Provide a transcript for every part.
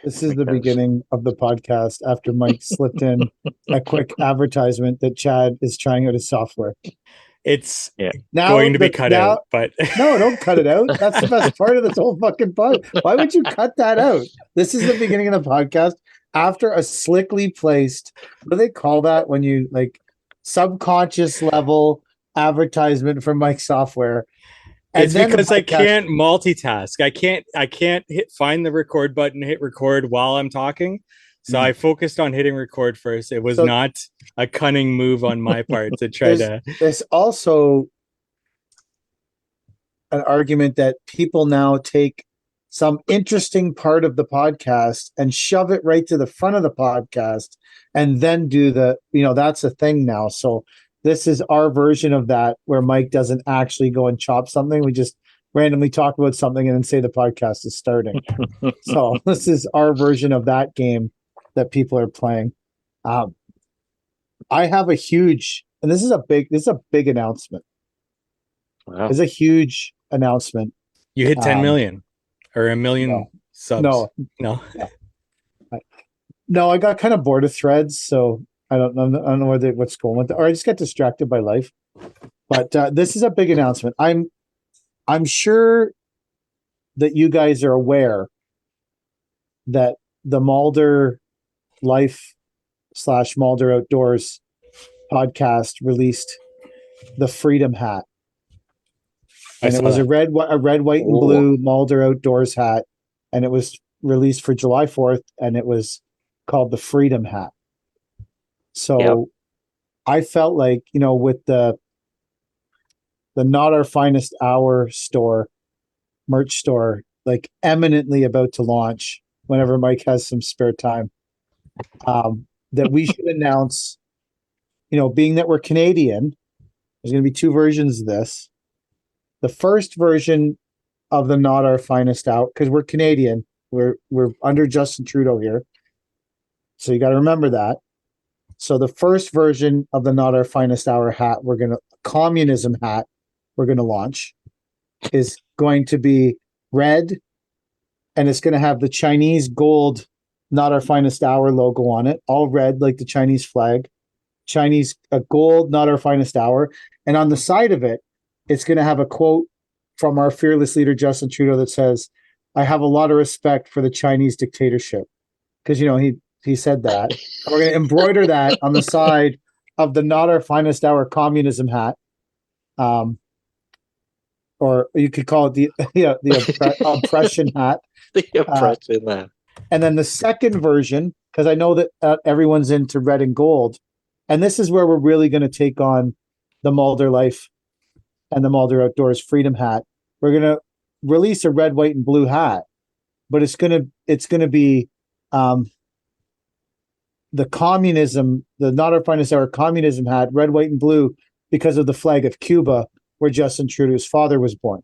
This is the because beginning of the podcast after Mike slipped in a quick advertisement that Chad is trying out his software. It's yeah, going to be cut out, but No, don't cut it out. That's the best part of this whole fucking pod. Why would you cut that out? This is the beginning of the podcast after a slickly placed, what do they call that when you like subconscious level advertisement for Mike software? And it's then the because I podcast. can't multitask. I can't find the record button, hit record while I'm talking. So I focused on hitting record first. It was So- not a cunning move on my part to try to. There's also an argument that people now take some interesting part of the podcast and shove it right to the front of the podcast and then do that's a thing now. So this is our version of that where Mike doesn't actually go and chop something. We just randomly talk about something and then say the podcast is starting. So this is our version of that game that people are playing. I have a huge, and this is a big announcement. wow. It's a huge announcement. You hit 10 million or a million subs. No. No, I got kind of bored of threads, so I don't know what's going with it, or I just got distracted by life. But this is a big announcement. I'm sure that you guys are aware that the Mulder Life / Mulder Outdoors podcast released the Freedom Hat. And it was a red, white, and blue Mulder Outdoors hat, and it was released for July 4th, and it was called the Freedom Hat. So I felt like, with the Not Our Finest Hour store, merch store, like eminently about to launch whenever Mike has some spare time, that we should announce, being that we're Canadian, there's going to be two versions of this. The first version of the Not Our Finest Out, because we're Canadian, we're under Justin Trudeau here, so you got to remember that. So the first version of the Not Our Finest Hour hat, communism hat, we're gonna launch, is going to be red, and it's going to have the Chinese gold Not Our Finest Hour logo on it, all red like the Chinese flag. Chinese gold Not Our Finest Hour, and on the side of it, it's going to have a quote from our fearless leader, Justin Trudeau, that says, "I have a lot of respect for the Chinese dictatorship." Because, he said that. And we're going to embroider that on the side of the Not Our Finest Hour communism hat. Or you could call it the oppression hat. The oppression hat. And then the second version, because I know that everyone's into red and gold, and this is where we're really going to take on the Mulder Life and the Mulder Outdoors Freedom Hat. We're going to release a red, white, and blue hat, but it's going to be the Not Our Finest Hour communism hat, red, white, and blue, because of the flag of Cuba, where Justin Trudeau's father was born,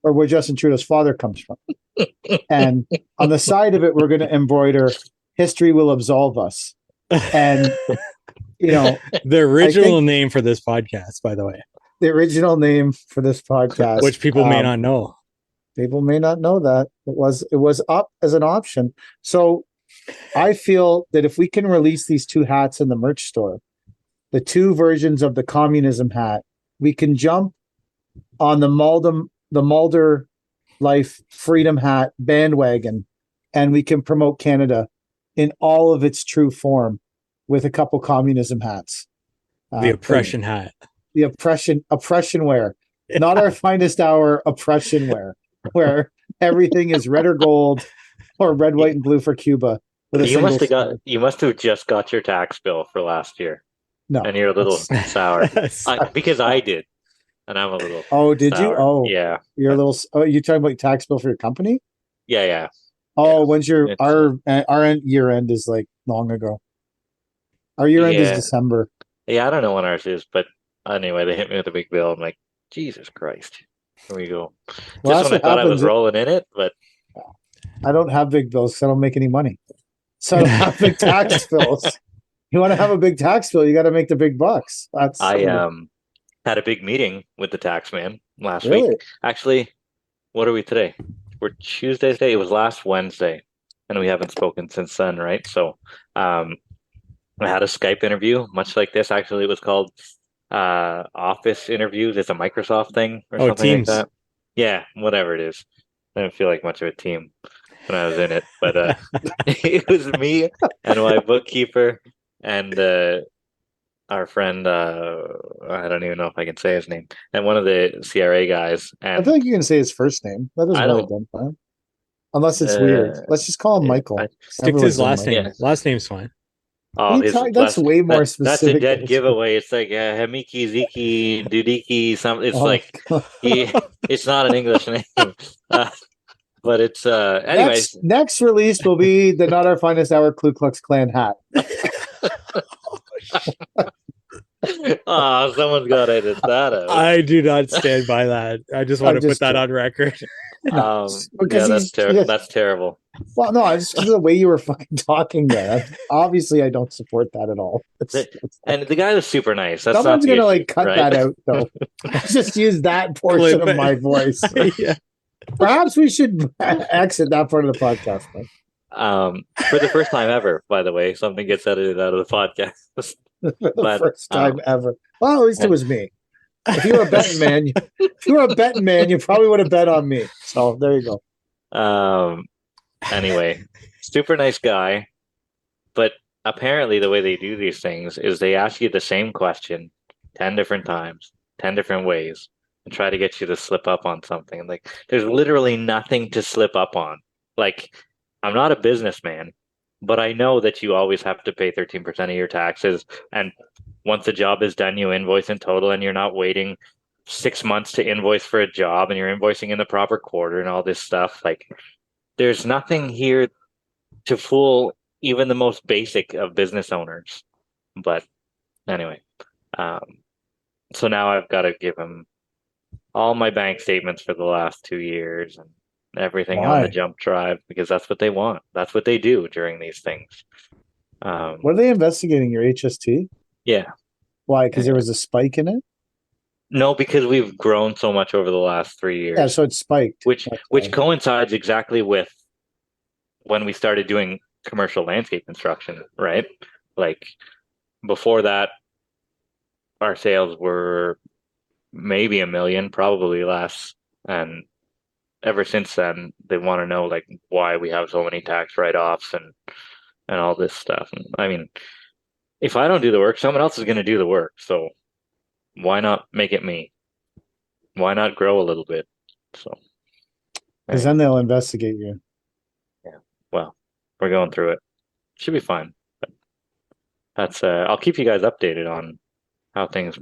or where Justin Trudeau's father comes from. And on the side of it, we're going to embroider "History will absolve us." And the original name for this podcast, by the way. The original name for this podcast, which people may not know. People may not know that it was up as an option. So I feel that if we can release these two hats in the merch store, the two versions of the communism hat, we can jump on the Mulder Life Freedom Hat bandwagon, and we can promote Canada in all of its true form with a couple communism hats. The oppression hat. The oppression wear, Not Our Finest Hour oppression wear, where everything is red or gold, or red, white, and blue for Cuba. You must have just got your tax bill for last year. No, and you're a little sour because I did, and I'm a little. Oh, did sour. you? Oh, yeah. You're a little. Oh, you're talking about your tax bill for your company? Yeah. Oh, yeah. When's our year end is like long ago. Our year end is December. Yeah, I don't know when ours is, but anyway, they hit me with a big bill. I'm like, Jesus Christ. Here we go. Well, just when I thought I was rolling in it, but I don't have big bills because I don't make any money. So I don't have big tax bills. You want to have a big tax bill, you got to make the big bucks. I had a big meeting with the tax man last week. Actually, what are we today? We're Tuesday today. It was last Wednesday. and we haven't spoken since then, right? So I had a Skype interview, much like this. Actually, it was called Office Interviews. It's a Microsoft thing or something Teams. like that. Yeah, whatever it is. I didn't feel like much of a team when I was in it, but it was me and my bookkeeper and our friend. I don't even know if I can say his name, and one of the CRA guys. I And feel like you can say his first name. That doesn't I really don't. identify him. Unless it's weird. Let's just call him Michael. Stick to his Everyone last said name. Yeah. Last name's fine. Oh, his that's way more that's a specific. dead giveaway. It's like Hemiki, Ziki, Dudiki, something. It's Oh my like God. it's not an English name. But it's anyways. Next release will be the Not Our Finest Hour Ku Klux Klan hat. Oh, someone's got to edit that out. I do not stand by that. I just want to put that on record. Because yeah, that's terrible. Well, no, it's just the way you were fucking talking there. Obviously, I don't support that at all. And the guy was super nice. That's someone's not gonna issue, cut right? that out, though. Just use that portion of my voice. Yeah. Perhaps we should exit that part of the podcast. For the first time ever, by the way, something gets edited out of the podcast. For the first time ever. Well, at least it was me. If you were a betting man, you probably would have bet on me. So there you go. Anyway, super nice guy, but apparently the way they do these things is they ask you the same question 10 different times, 10 different ways, and try to get you to slip up on something. Like, there's literally nothing to slip up on. Like, I'm not a businessman, but I know that you always have to pay 13% of your taxes, and once the job is done, you invoice in total, and you're not waiting 6 months to invoice for a job, and you're invoicing in the proper quarter and all this stuff. Like, there's nothing here to fool even the most basic of business owners. But anyway, so now I've got to give him all my bank statements for the last 2 years and everything on the jump drive, because that's what they want. That's what they do during these things. What are they investigating? Your HST? Yeah. Why? Because there was a spike in it? No, because we've grown so much over the last 3 years. Yeah, so it spiked. Which coincides exactly with when we started doing commercial landscape construction, right? Like, before that, our sales were maybe $1 million, probably less. And ever since then, they want to know, like, why we have so many tax write-offs and all this stuff. And, I mean, if I don't do the work, someone else is going to do the work. So why not make it me? Why not grow a little bit? So, because then they'll investigate you. Yeah. Well, we're going through it. Should be fine. But that's I'll keep you guys updated on how things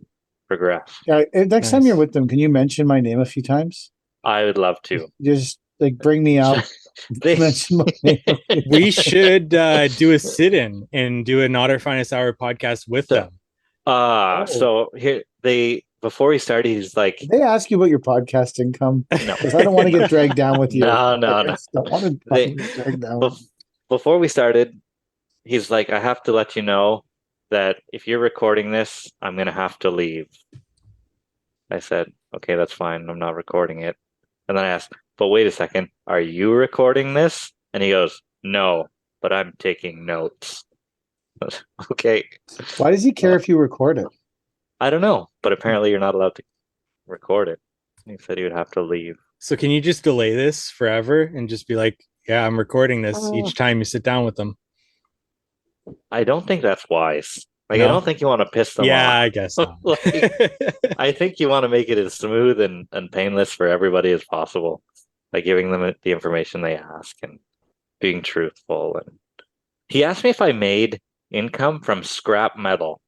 progress. Yeah. Next time you're with them, can you mention my name a few times? I would love to. Just like bring me out. Mention my name. We should do a sit-in and do a Not Our Finest Hour podcast with them. So here before we started, he's like, did they ask you about your podcast income? No, because I don't want to get dragged down with you. No. I don't want to get dragged down. Before we started, he's like, I have to let you know that if you're recording this, I'm gonna have to leave. I said, okay, that's fine. I'm not recording it. And then I asked, but wait a second, are you recording this? And he goes, no, but I'm taking notes. Okay. Why does he care if you record it? I don't know, but apparently you're not allowed to record it. He said he would have to leave. So can you just delay this forever and just be like, yeah, I'm recording this each time you sit down with them? I don't think that's wise. Like, No? I don't think you want to piss them off. Yeah, I guess so. I think you want to make it as smooth and painless for everybody as possible by giving them the information they ask and being truthful. And he asked me if I made income from scrap metal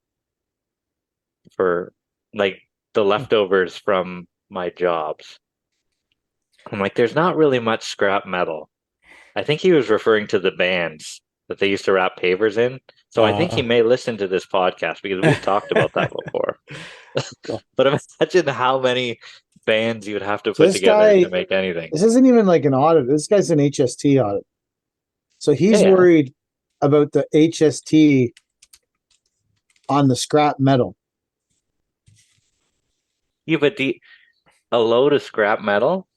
for, like, the leftovers from my jobs. I'm like, there's not really much scrap metal. I think he was referring to the bands that they used to wrap pavers in. So I think he may listen to this podcast because we've talked about that before. But imagine how many bands you would have to put together to make anything. This isn't even like an audit. This guy's an HST audit. So he's worried about the HST on the scrap metal. Yeah, but a load of scrap metal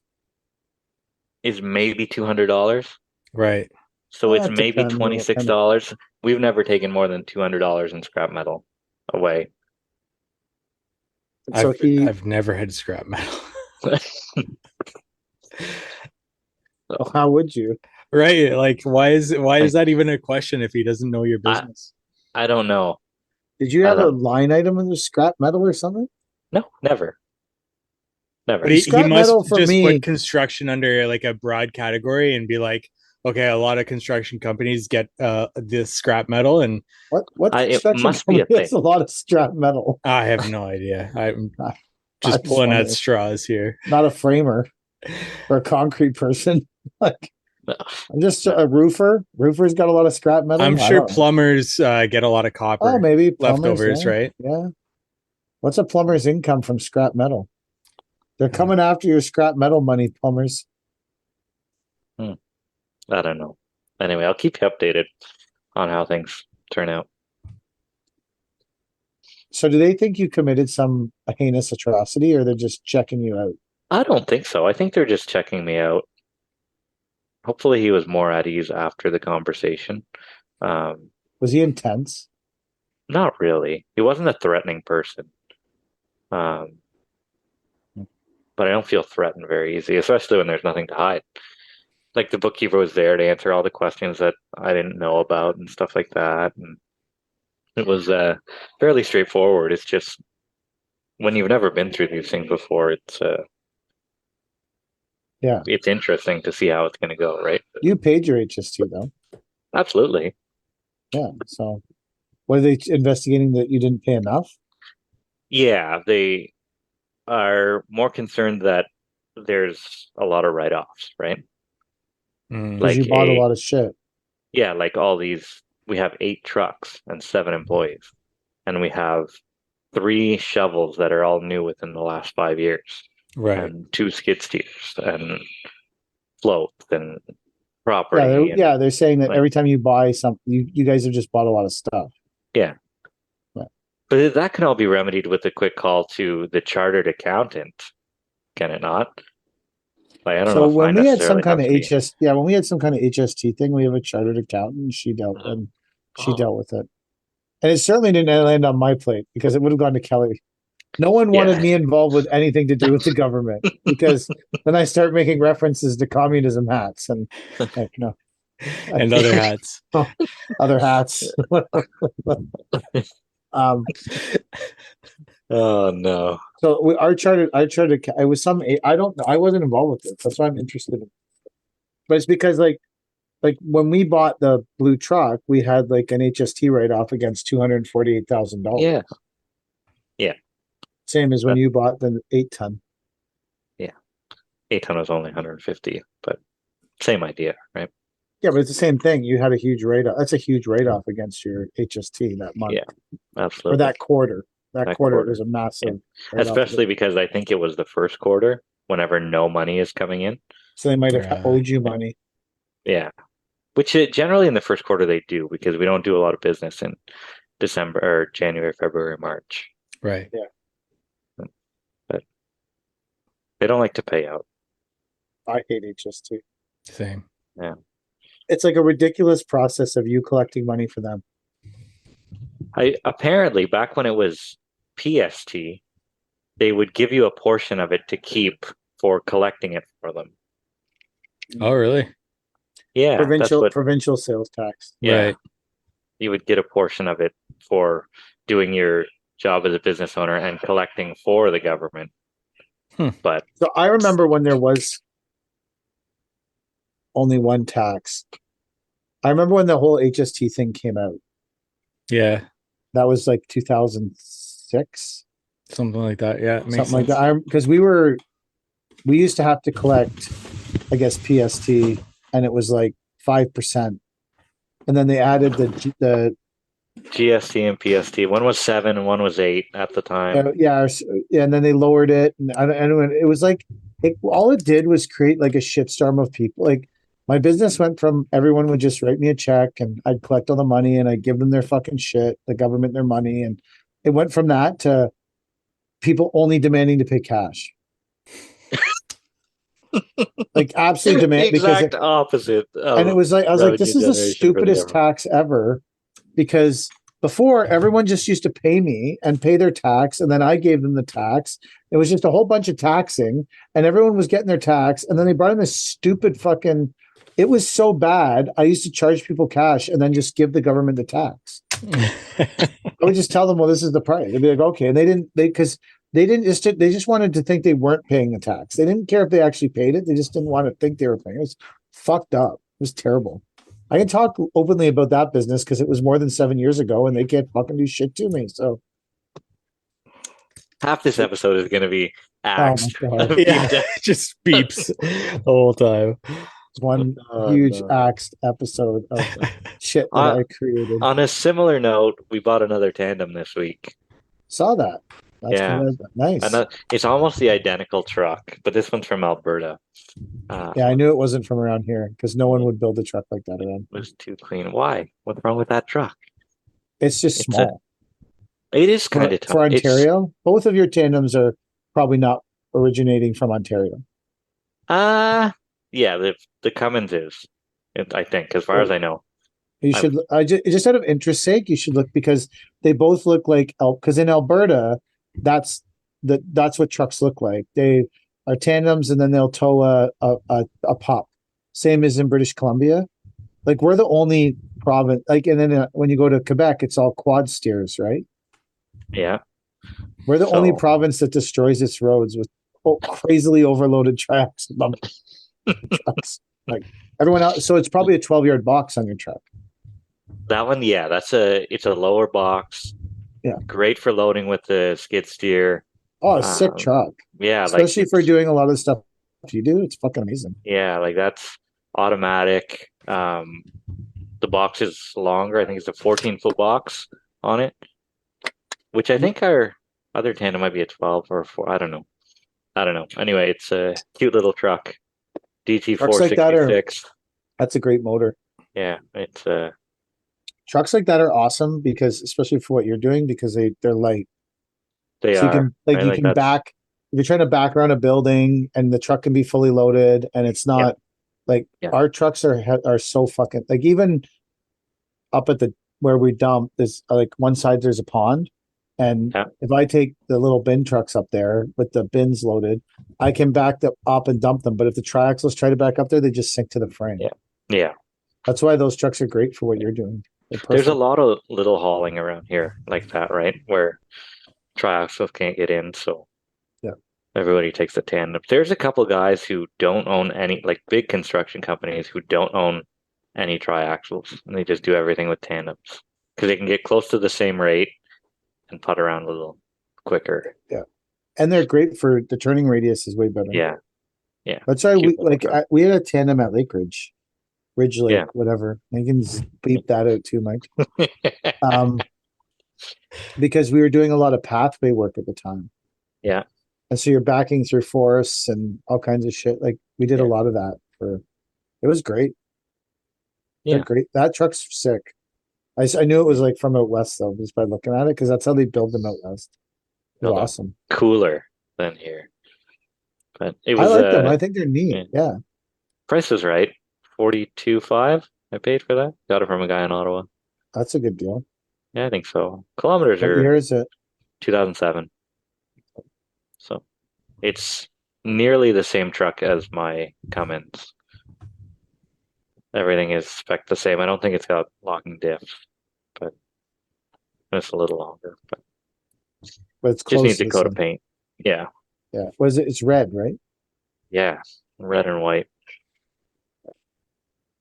is maybe $200. Right. So it's That maybe depends on what kind of- $26. We've never taken more than $200 in scrap metal away. So I've never had scrap metal. how would you? Right? Like, why is that even a question if he doesn't know your business? I don't know. Did you I have a don't- line item in the scrap metal or something? No, never. Never. But he Scrap must metal for just me- put construction under like a broad category and be like, okay, a lot of construction companies get this scrap metal, and What It construction must be a company has thing. a lot of scrap metal? I have no idea. I'm I just just pulling at wondering. straws here. Not a framer or a concrete person. Like No. I'm just a roofer. Roofer's got a lot of scrap metal. I'm I sure don't know. plumbers get a lot of copper Oh, maybe plumbers, leftovers, yeah. right? Yeah. What's a plumber's income from scrap metal? They're coming after your scrap metal money, plumbers. I don't know. Anyway, I'll keep you updated on how things turn out. So do they think you committed some heinous atrocity, or they're just checking you out? I don't think so. I think they're just checking me out. Hopefully, he was more at ease after the conversation. Was he intense? Not really. He wasn't a threatening person. But I don't feel threatened very easy, especially when there's nothing to hide. Like the bookkeeper was there to answer all the questions that I didn't know about and stuff like that. And it was fairly straightforward. It's just when you've never been through these things before, Yeah. it's interesting to see how it's going to go, right? You paid your HST though. Absolutely. Yeah. So what are they investigating, that you didn't pay enough? Yeah, they are more concerned that there's a lot of write-offs, right? Mm. Because you bought a lot of shit. Yeah, like all these, we have 8 trucks and 7 employees, and we have 3 shovels that are all new within the last 5 years, Right. and 2 skid steers and floats and property. They're saying that like- every time you buy something, you guys have just bought a lot of stuff. But that can all be remedied with a quick call to the chartered accountant, can it not? Like, I don't know So if when I we had some necessarily kind of have to be- when we had some kind of HST thing, we have a chartered accountant, and she dealt Oh. dealt with it. And it certainly didn't land on my plate, because it would have gone to Kelly. No one wanted Yeah. me involved with anything to do with the government, because then I start making references to communism hats and like, no, And other hats. other hats. Oh no. So I chartered. It was some. I don't know. I wasn't involved with it. That's why I'm interested in. But it's because like when we bought the blue truck, we had like an HST write off against $248,000. Yeah. Same as when you bought the 8-ton. 8-ton was only 150, but same idea, right? Yeah, but it's the same thing. You had a huge write off. That's a huge write off against your HST that month. Yeah, absolutely. Or that quarter. That quarter quarter. was a massive. write-off. Especially because I think it was the first quarter whenever no money is coming in. So they might have Yeah. owed you money. Yeah. Which generally in the first quarter they do, because we don't do a lot of business in December or January, February, March. Right. But they don't like to pay out. I hate HST. Same. It's like a ridiculous process of you collecting money for them. Apparently back when it was PST, they would give you a portion of it to keep for collecting it for them. Oh, really? Yeah, Provincial sales tax. yeah. Right. You would get a portion of it for doing your job as a business owner and collecting for the government. But So I remember when there was only one tax. I remember when the whole HST thing came out. Yeah. That was like 2006, Something like that. Yeah. Makes something like sense. that. Because we used to have to collect, I guess, PST, and it was like 5%, and then they added the GST and PST, one was 7 and one was 8 at the time. and then they lowered it, and it was like all it did was create like a shitstorm of people. Like my business went from everyone would just write me a check and I'd collect all the money and I'd give them their fucking shit, the government their money, and it went from that to people only demanding to pay cash. like absolutely The demand because exact opposite and it of was like I was like, revenue this is the generation for the stupidest government. tax ever because before everyone just used to pay me and pay their tax, and then I gave them the tax. It was just a whole bunch of taxing, and everyone was getting their tax, and then they brought in this stupid fucking. It was so bad. I used to charge people cash and then just give the government the tax. I would just tell them, well, this is the price. They'd be like, okay. And because they just wanted to think they weren't paying the tax. They didn't care if they actually paid it. They just didn't want to think they were paying. It was fucked up. It was terrible. I can talk openly about that business because it was more than 7 years ago and they can't fucking do shit to me. So, Half this episode is going to be oh my axed. God. Yeah, just beeps the whole time. It's one Oh, huge no. axed episode of shit that On, I created. on a similar note, we bought another tandem this week. Saw that. That's Yeah. nice. It's almost the identical truck, but this one's from Alberta. Yeah, I knew it wasn't from around here because no one would build a truck like that around. It was too clean. Why? What's wrong with that truck? It's just It's small. It is kind of For Ontario. Both of your tandems are probably not originating from Ontario. Yeah, the Cummins is, I think, as far as I know. You should. Just out of interest sake, you should look because they both look like because in Alberta, that's that's what trucks look like. They are tandems, and then they'll tow a pup. Same as in British Columbia. Like we're the only province. Like, and then when you go to Quebec, it's all quad steers, right? Yeah. We're the only So province that destroys its roads with crazily overloaded tracks, trucks. Like everyone else, so it's probably a 12-yard box on your truck. that one, yeah, it's a lower box. Yeah. Great for loading with the skid steer. Oh, a sick truck. Yeah, Especially for doing a lot of the stuff you do. It's fucking amazing. yeah, like that's automatic. The box is longer. I think it's a 14-foot box on it, which I think our other tandem might be a 12 or a 4. I don't know. Anyway, it's a cute little truck. Trucks like that are DT466. that's a great motor. Yeah, it's Trucks like that are awesome because especially for what you're doing because they're light. they So you are. can Right? you Like can back if you're trying to back around a building and the truck can be fully loaded and it's not like Yeah. our trucks are so fucking like even up at the where we dump there's like one side there's a pond and Yeah. if I take the little bin trucks up there with the bins loaded, I can back them up and dump them. But if the triaxles try to back up there, they just sink to the frame. Yeah. That's why those trucks are great for what you're doing. They're There's a perfect. lot of little hauling around here like that, right? Where triaxles can't get in, so Yeah. everybody takes the tandem. There's a couple guys who don't own any, like big construction companies who don't own any triaxles, and they just do everything with tandems because they can get close to the same rate and putt around a little quicker. And they're great for the turning radius is way better. Yeah. That's why Cute little truck. we had a tandem at Ridge Lake, Yeah. whatever. I can beep that out too, Mike. Because we were doing a lot of pathway work at the time. Yeah. And so you're backing through forests and all kinds of shit. Like we did a lot of that it was great. They're Yeah. great. That truck's sick. I knew it was like from out west though, just by looking at it, because that's how they build them out west. It was No, awesome. Cooler than here, but it I was. like them. I think they're neat. Yeah. Price was right. 42.5. I paid for that. Got it from a guy in Ottawa. That's a good deal. Yeah, I think so. Kilometers What are year is it? 2007. So it's nearly the same truck as my Cummins. Everything is spec the same. I don't think it's got locking diffs, but it's a little longer. But But it's just close needs to a the coat of same. paint. Yeah, Yeah. Was it? It's red, right? yeah, red and white.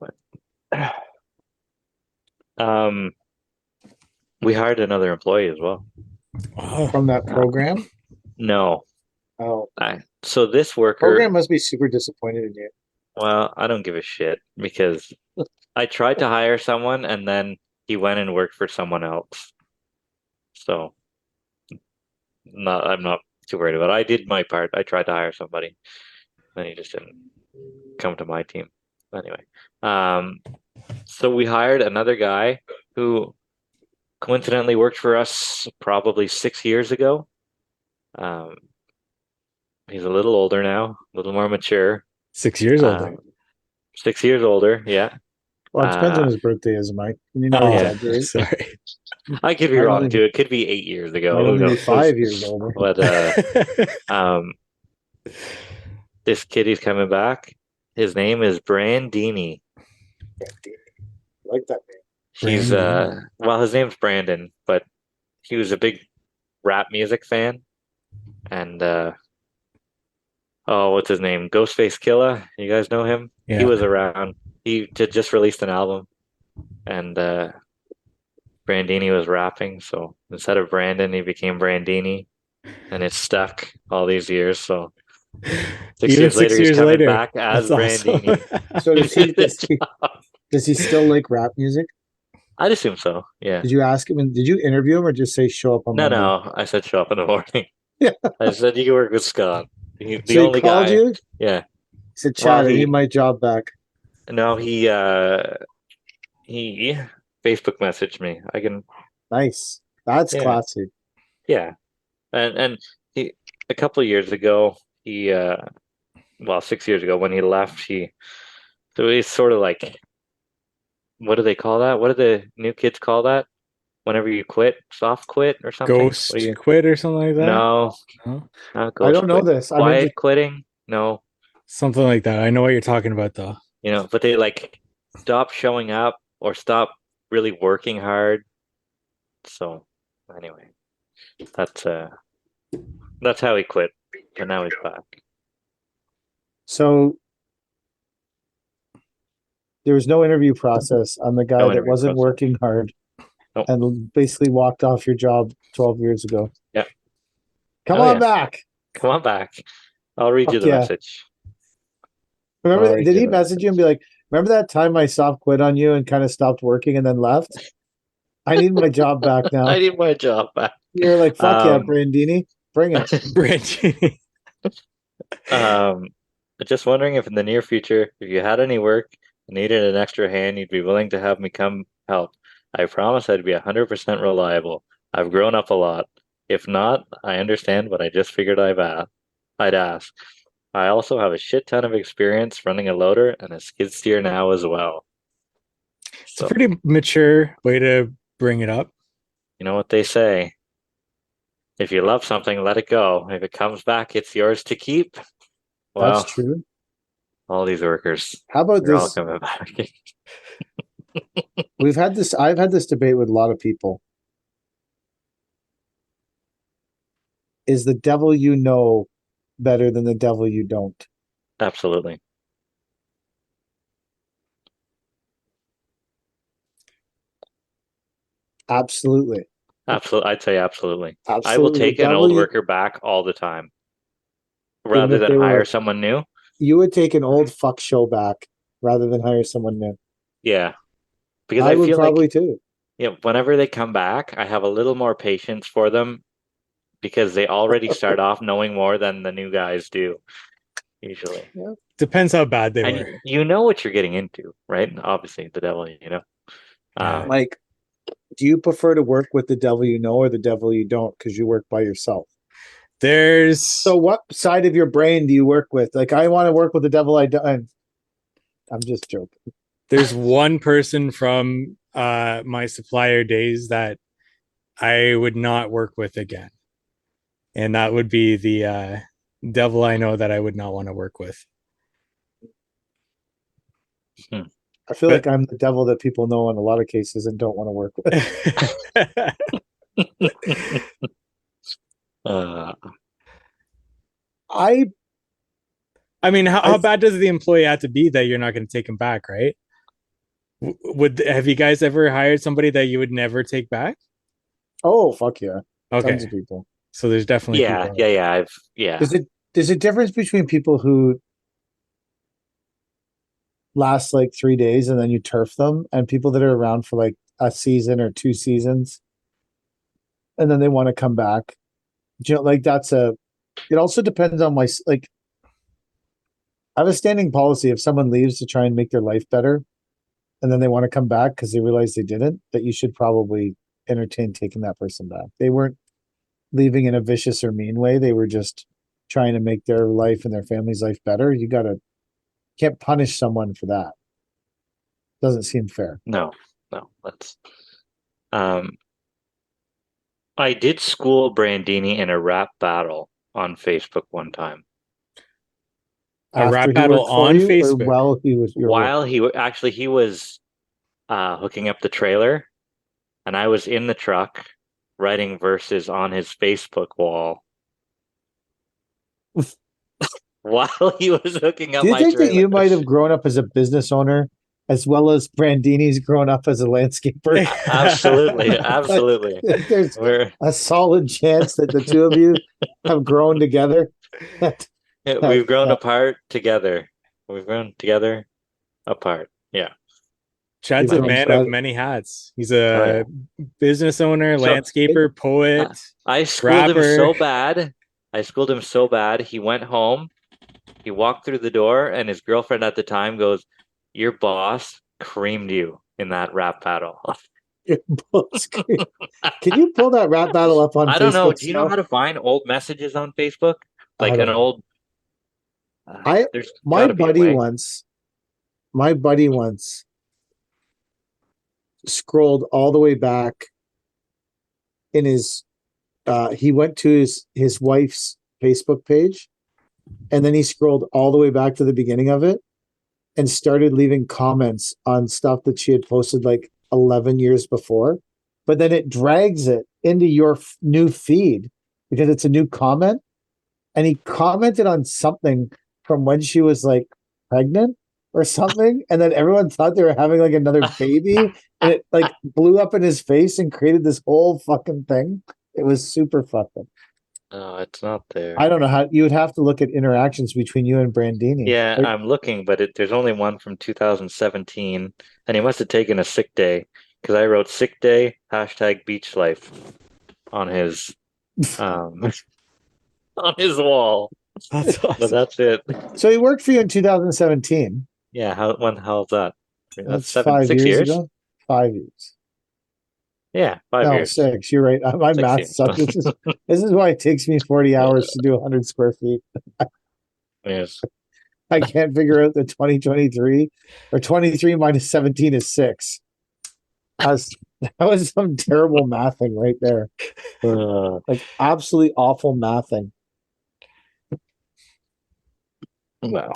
But we hired another employee as well. From that program? No, Oh, so this worker. program must be super disappointed in you. Well, I don't give a shit because I tried to hire someone and then he went and worked for someone else. So I'm not too worried about it. I did my part. I tried to hire somebody. Then he just didn't come to my team. Anyway. So we hired another guy who coincidentally worked for us probably 6 years ago. He's a little older now, a little more mature. 6 years older. 6 years older. Yeah. Well, it depends when his birthday is, Mike. You know, Oh, exaggerate. sorry. I could be Might wrong only too. It could be 8 years ago. Might Who only be knows? 5 years older. But um, this kid he's coming back. His name is Brandini. Like that name. He's Brandini. well, his name's Brandon, but he was a big rap music fan, and oh, what's his name? Ghostface Killa. You guys know him? He Yeah. was around. He just released an album, and Brandini was rapping. So instead of Brandon, he became Brandini, and it's stuck all these years. So six Even years later, 6 he's years coming later. back as That's awesome. Brandini. So does he still like rap music? I'd assume so. Yeah. Did you ask him? Did you interview him or just say show up on No, Monday? no. I said show up in the morning. Yeah. I said you can work with Scott. He's the So he only called guy. you? Yeah. He said, Well, Chad, I need my job back. No, he Facebook messaged me. I can Nice. That's Yeah. classy. Yeah. And he a couple of years ago, he well, 6 years ago when he left, so he's sort of like, what do they call that? What do the new kids call that? Whenever you quit, soft quit or something? Ghost What do you quit or something like that? No, No? not I ghost don't know quit. this. I'm Quiet just quitting? No. Something like that. I know what you're talking about though. But they like stop showing up or stop really working hard. So anyway, that's how he quit. And now he's back. so there was no interview process on the guy No that interview wasn't process. working hard Nope. and basically walked off your job 12 years ago. Yeah. Come Oh, on yeah. back. Come on back. I'll read you Fuck the yeah. message. Remember, Alright, did he good. message you and be like, remember that time I soft quit on you and kind of stopped working and then left? I need my job back now. I need my job back. You're like, fuck yeah, Um, Brandini. Bring it. Brandini. Just wondering if in the near future, if you had any work and needed an extra hand, you'd be willing to have me come help. I promise I'd be 100% reliable. I've grown up a lot. If not, I understand, but I just figured I'd ask. I also have a shit ton of experience running a loader and a skid steer now as well. It's a pretty mature way to bring it up. You know what they say. If you love something, let it go. If it comes back, it's yours to keep. Well, That's true. all these workers, How about they're all this? coming back. I've had this debate with a lot of people. Is the devil you know better than the devil you don't? Absolutely. Absolutely. Absolutely. I'd say absolutely. Absolutely. I will The take an devil old you- worker back all the time Even rather if than they hire were- someone new. You would take an old fuck show back rather than hire someone new. Yeah. Because I I would feel probably like too. whenever they come back, I have a little more patience for them because they already start off knowing more than the new guys do, usually. Depends how bad they And were. you know what you're getting into, right? Obviously, the devil, Yeah. Mike, do you prefer to work with the devil you know or the devil you don't because you work by yourself? So what side of your brain do you work with? Like, I want to work with the devil I don't. I'm just joking. There's one person from my supplier days that I would not work with again. And that would be the devil I know that I would not want to work with. I feel like I'm the devil that people know in a lot of cases and don't want to work with. I mean, how bad does the employee have to be that you're not going to take him back, right? Have you guys ever hired somebody that you would never take back? Oh, fuck yeah. Okay. Tons of people. So there's definitely people. Yeah. There's a difference between people who last like 3 days and then you turf them and people that are around for like a season or 2 seasons and then they want to come back. Like it also depends on like I have a standing policy if someone leaves to try and make their life better and then they want to come back because they realize they didn't, that you should probably entertain taking that person back. They weren't leaving in a vicious or mean way. They were just trying to make their life and their family's life better. You gotta can't punish someone for that. Doesn't seem fair. No. Let's. I did school Brandini in a rap battle on Facebook one time. A rap After he battle worked for on you, or Facebook. while he was your While he was hooking up the trailer, and I was in the truck writing verses on his Facebook wall while he was hooking up Do you my think that trailer. you might have grown up as a business owner as well as Brandini's grown up as a landscaper? Absolutely. There's a solid chance that the two of you have grown together. We've grown apart together. We've grown together, apart. Yeah. Chad's a man of many hats. He's a business owner, landscaper, poet, I schooled him rapper. so bad. He went home. He walked through the door, and his girlfriend at the time goes, "Your boss creamed you in that rap battle." Can you pull that rap battle up on Facebook? I don't know. Do you know how to find old messages on Facebook? Like an old. My buddy once scrolled all the way back in his. He went to his wife's Facebook page, and then he scrolled all the way back to the beginning of it and started leaving comments on stuff that she had posted like 11 years before. But then it drags it into your new feed because it's a new comment. And he commented on something from when she was like pregnant or something. And then everyone thought they were having like another baby. And it like blew up in his face and created this whole fucking thing. It was super fucking. Oh, it's not there. I don't know how you would have to look at interactions between you and Brandini. Yeah, I'm looking, but there's only one from 2017, and he must have taken a sick day because I wrote "sick day" #beach life on his on his wall. That's awesome. But that's it. So he worked for you in 2017. Yeah, when the hell's that? That's 6 years ago. 5 years. Yeah, 5 years. 6. You're right. My math sucks. This is why it takes me 40 hours to do 100 square feet. Yes. I can't figure out the 2023 or 23 minus 17 is 6. That was some terrible mathing right there. Like absolutely awful mathing. Well,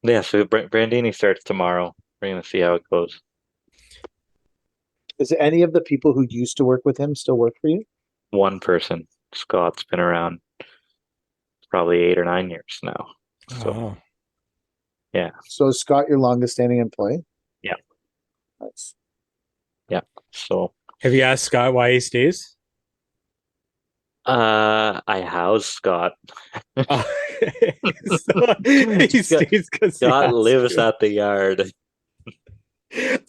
yeah. So Brandini starts tomorrow. We're gonna see how it goes. Is any of the people who used to work with him still work for you? One person, Scott's been around probably 8 or 9 years now. So, yeah. So is Scott your longest standing employee? Yeah. Nice. Yeah. So, have you asked Scott why he stays? I house Scott. He stays because Scott lives at the yard.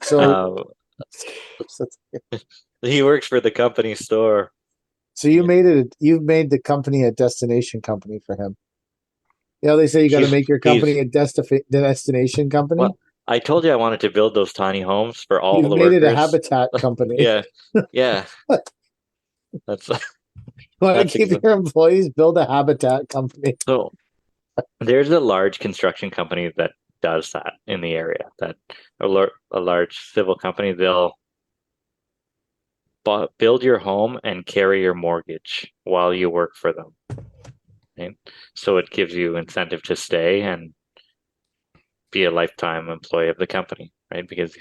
So he works for the company store. So you've made the company a destination company for him. You know, they say you got to make your company a destination company. Well, I told you I wanted to build those tiny homes for all the workers. You've made it a habitat company. Yeah. That's. You want to keep your employees, build a habitat company. So there's a large construction company that does that in the area. That a large civil company, they'll build your home and carry your mortgage while you work for them. Right? So it gives you incentive to stay and be a lifetime employee of the company, right? Because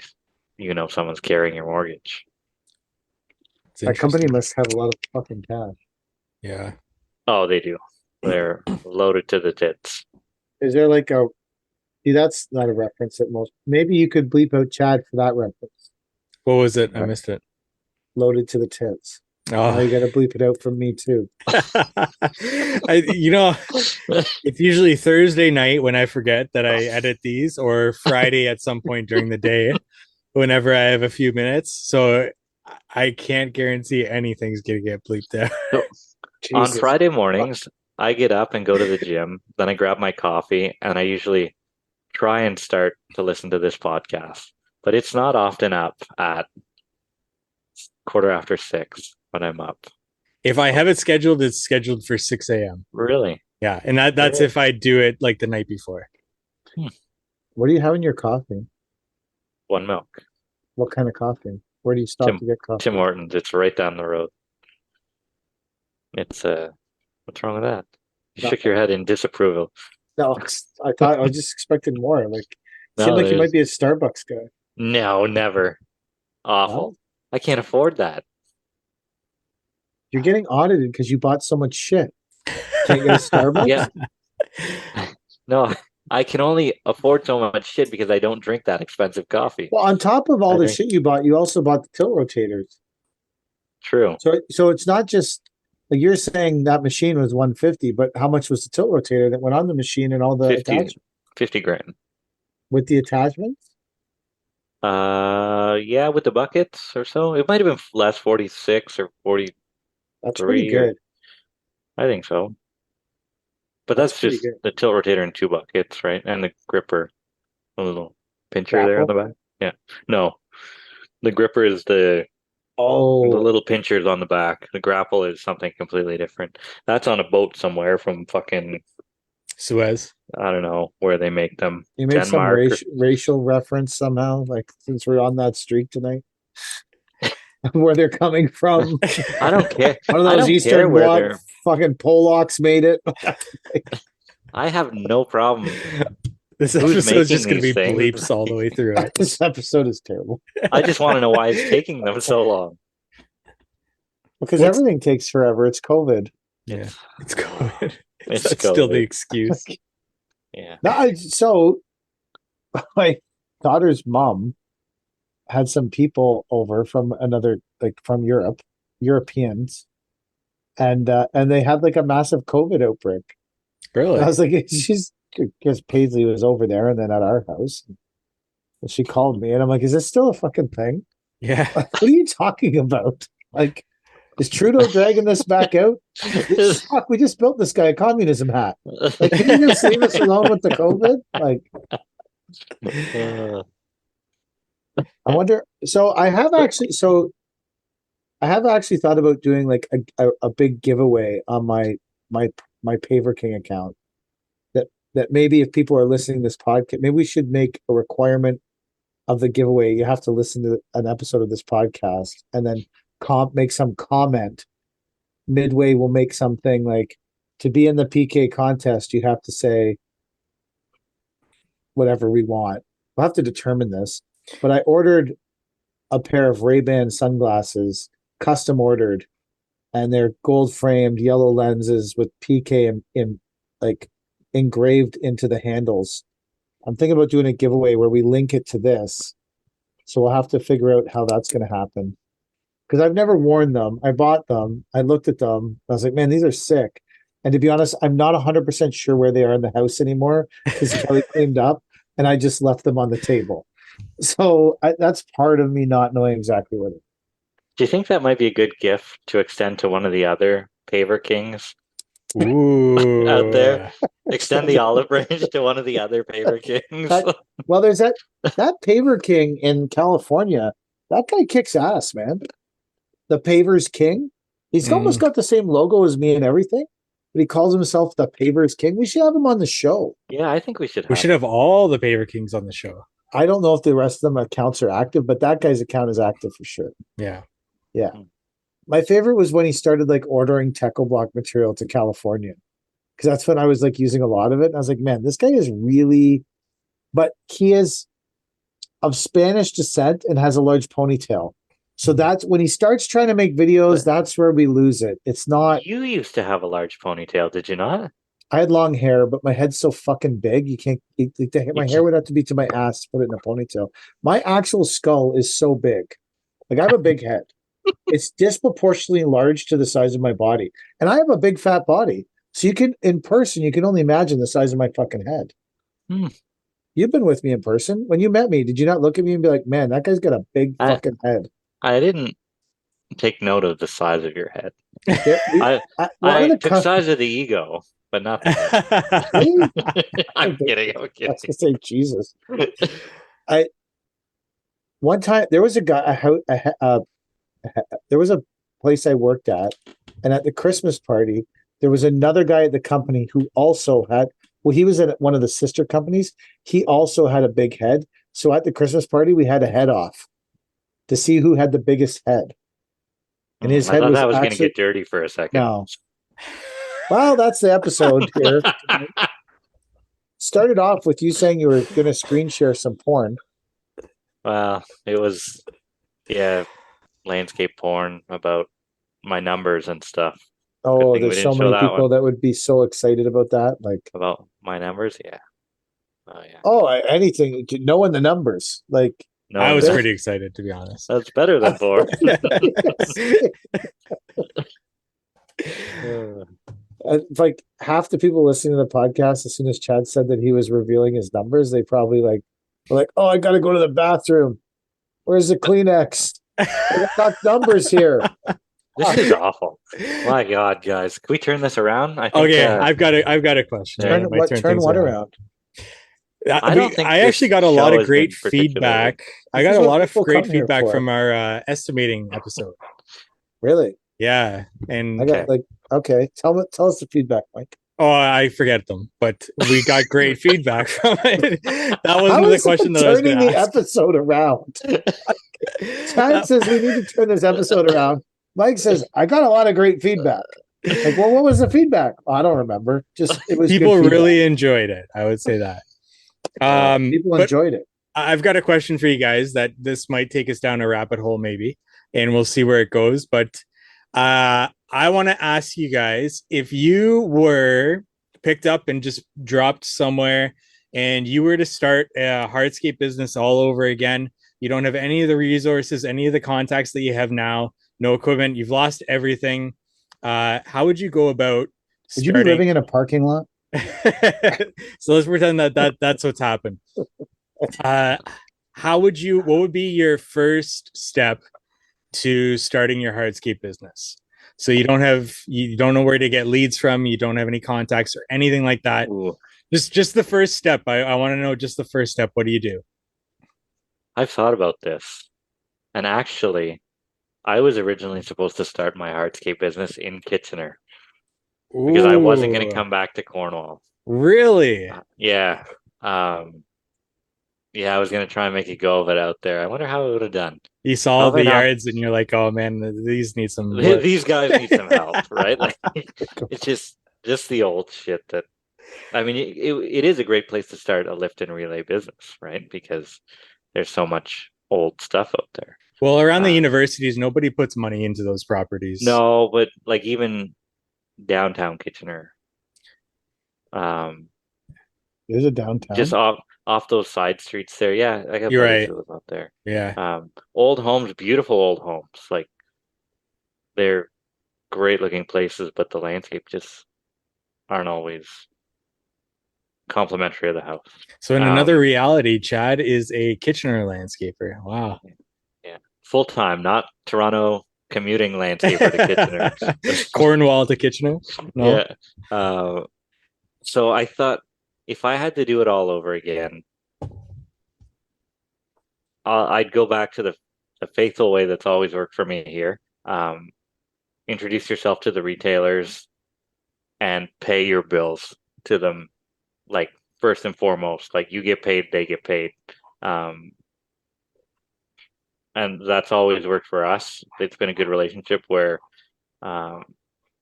you know someone's carrying your mortgage. That company must have a lot of fucking cash. Yeah. Oh, they do. They're loaded to the tits. Is there like a... See, that's not a reference at most. Maybe you could bleep out Chad for that reference. What was it? I missed it. Loaded to the tits. Oh. Now you got to bleep it out from me too. It's usually Thursday night when I forget that I edit these, or Friday at some point during the day whenever I have a few minutes. So I can't guarantee anything's going to get bleeped out. On Friday mornings, I get up and go to the gym. Then I grab my coffee, and I usually try and start to listen to this podcast. But it's not often up at 6:15 when I'm up. If I have it scheduled, it's scheduled for 6 a.m. Really? Yeah, and that's if I do it like the night before. What do you have in your coffee? One milk. What kind of coffee? Where do you stop to get coffee? Tim Hortons. It's right down the road. It's what's wrong with that? You shook your head in disapproval. No, I thought I was just expecting more. Like, seemed like you might be a Starbucks guy. No, never. Awful. Well, I can't afford that. you're getting audited because you bought so much shit. Can't get a Starbucks? Yeah. No, I can only afford so much shit because I don't drink that expensive coffee. Well, on top of all I the think- shit you bought, you also bought the tilt rotators. True. So it's not just like you're saying that machine was 150, but how much was the tilt rotator that went on the machine and all the 50, attachments 50 grand. with the attachments? Yeah, with the buckets or so. It might have been less, 46 or 40. That's pretty 3 or- good. I think so. But that's pretty just good. the tilt rotator in 2 buckets, right? And the gripper, a little pincher there on the back. Yeah. No, the gripper is the Oh, little pinchers on the back. The grapple is something completely different. That's on a boat somewhere from fucking, Suez. I don't know where they make them. you made some Denmark. racial reference somehow, like since we're on that streak tonight, where they're coming from. I don't care. One of I those don't care Eastern where Bloc they're. fucking Polacks made it. I have no problem. This Who's episode is just making going to be these things? bleeps all the way through it. This episode is terrible I just want to know why it's taking them so long. because What's- everything takes forever. It's COVID. Yeah, it's COVID. It's That's still the COVID. excuse. Yeah. No, so my daughter's mom had some people over from another, like from Europe, Europeans, and they had like a massive COVID outbreak. Really? And I was like, she's because Paisley was over there and then at our house. And she called me and I'm like, is this still a fucking thing? Yeah. Like, what are you talking about? Like, is Trudeau dragging this back out? Fuck, we just built this guy a communism hat. Like, can you just leave us alone with the COVID? Like, Uh, I wonder. So I have actually thought about doing like a big giveaway on my Paver King account. That maybe if people are listening to this podcast, maybe we should make a requirement of the giveaway. You have to listen to an episode of this podcast and then make some comment. Midway will make something like, to be in the PK contest, you have to say whatever we want. We'll have to determine this. But I ordered a pair of Ray-Ban sunglasses, custom ordered, and they're gold framed yellow lenses with PK in like engraved into the handles. I'm thinking about doing a giveaway where we link it to this. So we'll have to figure out how that's going to happen. Because I've never worn them. I bought them. I looked at them. I was like, man, these are sick. And to be honest, I'm not 100% sure where they are in the house anymore because Kelly cleaned up and I just left them on the table. So that's part of me not knowing exactly what it is. do you think that might be a good gift to extend to one of the other Paver Kings Ooh. out there? Extend the olive branch to one of the other Paver Kings. Well, there's that Paver King in California. That guy kicks ass, man. The Paver's King. He's almost got the same logo as me and everything, but he calls himself the Paver's King. We should have him on the show. Yeah, I think we should have. We should have all the Paver Kings on the show. I don't know if the rest of them accounts are active, but that guy's account is active for sure. Yeah. Yeah. My favorite was when he started like ordering Techo Block material to California. Because that's when I was like using a lot of it. And I was like, man, this guy is really, but he is of Spanish descent and has a large ponytail. So that's when he starts trying to make videos, that's where we lose it. It's not, You used to have a large ponytail, did you not? I had long hair, but my head's so fucking big. You can't, my hair would have to be to my ass to put it in a ponytail. My actual skull is so big. Like I have a big head. It's disproportionately large to the size of my body. And I have a big fat body. So you can, in person, you can only imagine the size of my fucking head. You've been with me in person. When you met me, did you not look at me and be like, man, that guy's got a big fucking head? I didn't take note of the size of your head. I took size of the ego, but not the head. I'm kidding. I was gonna say Jesus. One time there was a guy. There was a place I worked at, and at the Christmas party, there was another guy at the company who also had, well, he was at one of the sister companies. He also had a big head. So at the Christmas party, we had a head off to see who had the biggest head. And his I head thought was that was going to actually, get dirty for a second. no. Well, that's the episode here. Started off with you saying you were going to screen share some porn. Well, it was, yeah, landscape porn about my numbers and stuff. Oh, thing we there's so didn't show many that people one. that would be so excited about that. Like, About my numbers, yeah. Oh yeah. oh, anything, knowing the numbers. Like, No, I was there's- pretty excited, to be honest. That's better than porn. like half the people listening to the podcast, as soon as Chad said that he was revealing his numbers, they probably like were like, "Oh, I got to go to the bathroom. Where's the Kleenex? I got numbers here." This is awful. My God, guys, can we turn this around? I think, Okay, I've got a question. Turn- I might turn things what around? I don't think I this actually got a show lot of has great been particularly- feedback. I This got is a what lot of people great come here feedback for. from our estimating episode. Really? Yeah, and I got like, okay. Tell us the feedback, Mike. oh, I forget them, but we got great feedback from it. That How wasn't the is question that that I was turning going the to ask. episode around? Chad says we need to turn this episode around. Mike says I got a lot of great feedback. Like, well, what was the feedback? Oh, I don't remember. Just it was People good feedback. really enjoyed it. I would say that. People But enjoyed it. I've got a question for you guys that this might take us down a rabbit hole, maybe, and we'll see where it goes. But I want to ask you guys, if you were picked up and just dropped somewhere and you were to start a hardscape business all over again, you don't have any of the resources, any of the contacts that you have now, no equipment, you've lost everything. How would you go about Would you be starting? living in a parking lot? So let's pretend that's what's happened. What would be your first step to starting your hardscape business? So you don't know where to get leads from, you don't have any contacts or anything like that. Ooh, Just the first step. I want to know just the first step. What do you do? I've thought about this, and actually, I was originally supposed to start my hardscape business in Kitchener because I wasn't going to Ooh, come back to Cornwall. Really? Yeah. Yeah, I was going to try and make a go of it out there. I wonder how it would have done. You saw Probably the not. yards and you're like, oh man, these need some work. These guys need some help, right? Like, it's just the old shit that, I mean, it is a great place to start a lift and relay business, right? Because there's so much old stuff out there. Well, around the universities, nobody puts money into those properties. No, but like even downtown Kitchener, There's a downtown. just off those side streets there. Yeah, I got You're buddies right. who live out there. Yeah. Old homes, beautiful old homes. Like they're great looking places, but the landscape just aren't always complimentary of the house. So in another reality, Chad is a Kitchener landscaper. Wow. Yeah, full time, not Toronto commuting landscaper to Kitchener. Cornwall to Kitchener. No. Yeah. So I thought if I had to do it all over again, I'd go back to the faithful way that's always worked for me here. Introduce yourself to the retailers and pay your bills to them, like first and foremost. Like you get paid, they get paid. And that's always worked for us. It's been a good relationship where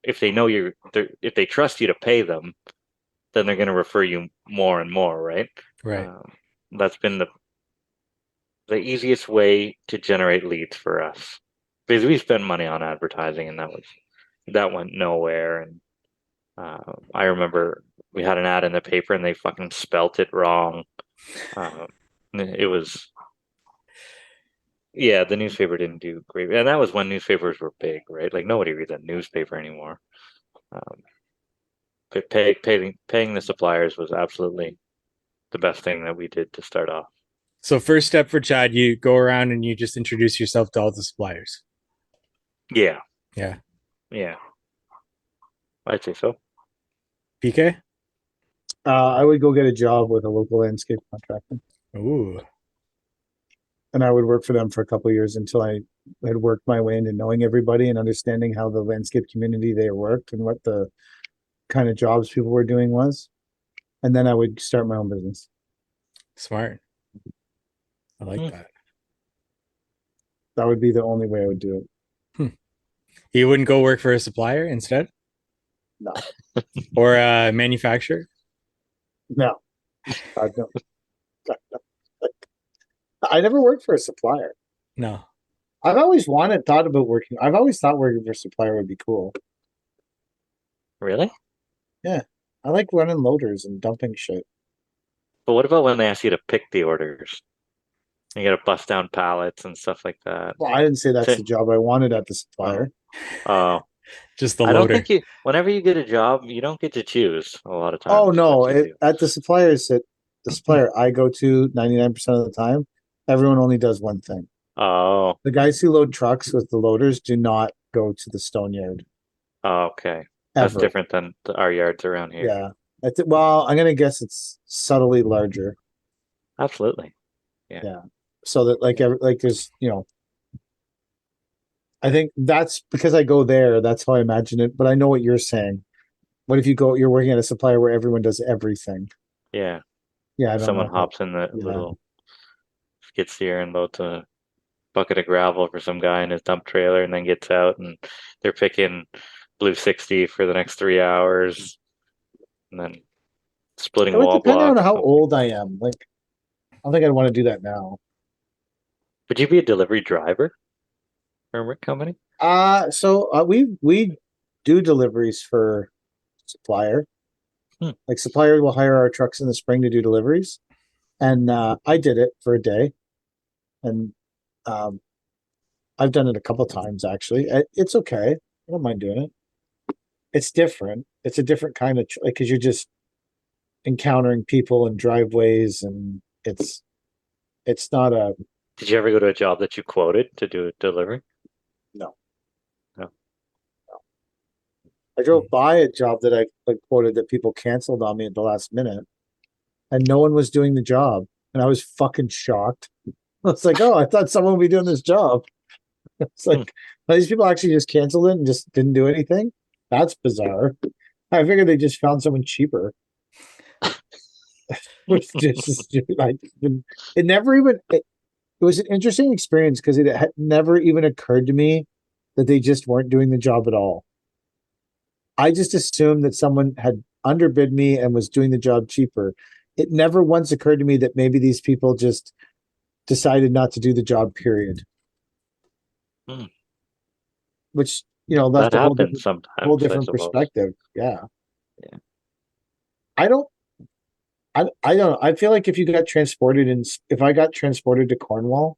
if they know if they trust you to pay them, then they're going to refer you more and more, right? Right. That's been the easiest way to generate leads for us because we spend money on advertising, and that went nowhere. And I remember we had an ad in the paper, and they fucking spelt it wrong. It was. Yeah, the newspaper didn't do great. And that was when newspapers were big, right? Like nobody reads a newspaper anymore. But paying the suppliers was absolutely the best thing that we did to start off. So first step for Chad, you go around and you just introduce yourself to all the suppliers. Yeah. Yeah. Yeah. I'd say so. PK? I would go get a job with a local landscape contractor. Ooh. And I would work for them for a couple of years until I had worked my way into knowing everybody and understanding how the landscape community there worked and what the kind of jobs people were doing was, and then I would start my own business. Smart. I like Hmm. that. That would be the only way I would do it. You wouldn't go work for a supplier instead? No. Or a manufacturer? No. No. I never worked for a supplier. No. I've always thought about working. I've always thought working for a supplier would be cool. Really? Yeah. I like running loaders and dumping shit. But what about when they ask you to pick the orders? You got to bust down pallets and stuff like that. Well, I didn't say that's So- the job I wanted at the supplier. Oh, Just the I don't loader. think you. Whenever you get a job, you don't get to choose a lot of times. Oh no! what you do. At the supplier I go to 99% of the time, everyone only does one thing. Oh, The guys who load trucks with the loaders do not go to the stone yard okay. That's ever. different than our yards around here. Yeah. Well, I'm gonna guess it's subtly larger. Absolutely. So that like there's I think that's because I go there. That's how I imagine it. But I know what you're saying. What if you're working at a supplier where everyone does everything? Yeah. Yeah, I don't Someone know. hops in the Yeah. little skid steer and loads a bucket of gravel for some guy in his dump trailer and then gets out and they're picking blue 60 for the next 3 hours and then splitting It would wall depend on blocks. how old I am. Like, I don't think I'd want to do that now. Would you be a delivery driver for a company? We do deliveries for supplier. Like supplier will hire our trucks in the spring to do deliveries, and I did it for a day, and um, I've done it a couple times actually. It's okay. I don't mind doing it. It's different. It's a different kind of like because you're just encountering people and driveways, and it's not a Did you ever go to a job that you quoted to do a delivery? no. No. I drove by a job that I like, quoted that people canceled on me at the last minute, and no one was doing the job, and I was fucking shocked. I was like, "Oh, I thought someone would be doing this job." It's like these people actually just canceled it and just didn't do anything. That's bizarre. I figured they just found someone cheaper. Which just like it never even it was an interesting experience because it had never even occurred to me that they just weren't doing the job at all. I just assumed that someone had underbid me and was doing the job cheaper. It never once occurred to me that maybe these people just decided not to do the job, period. Hmm. Which, that's That a happens sometimes, whole I different suppose. perspective. Yeah. Yeah. I don't know. I feel like if I got transported to Cornwall,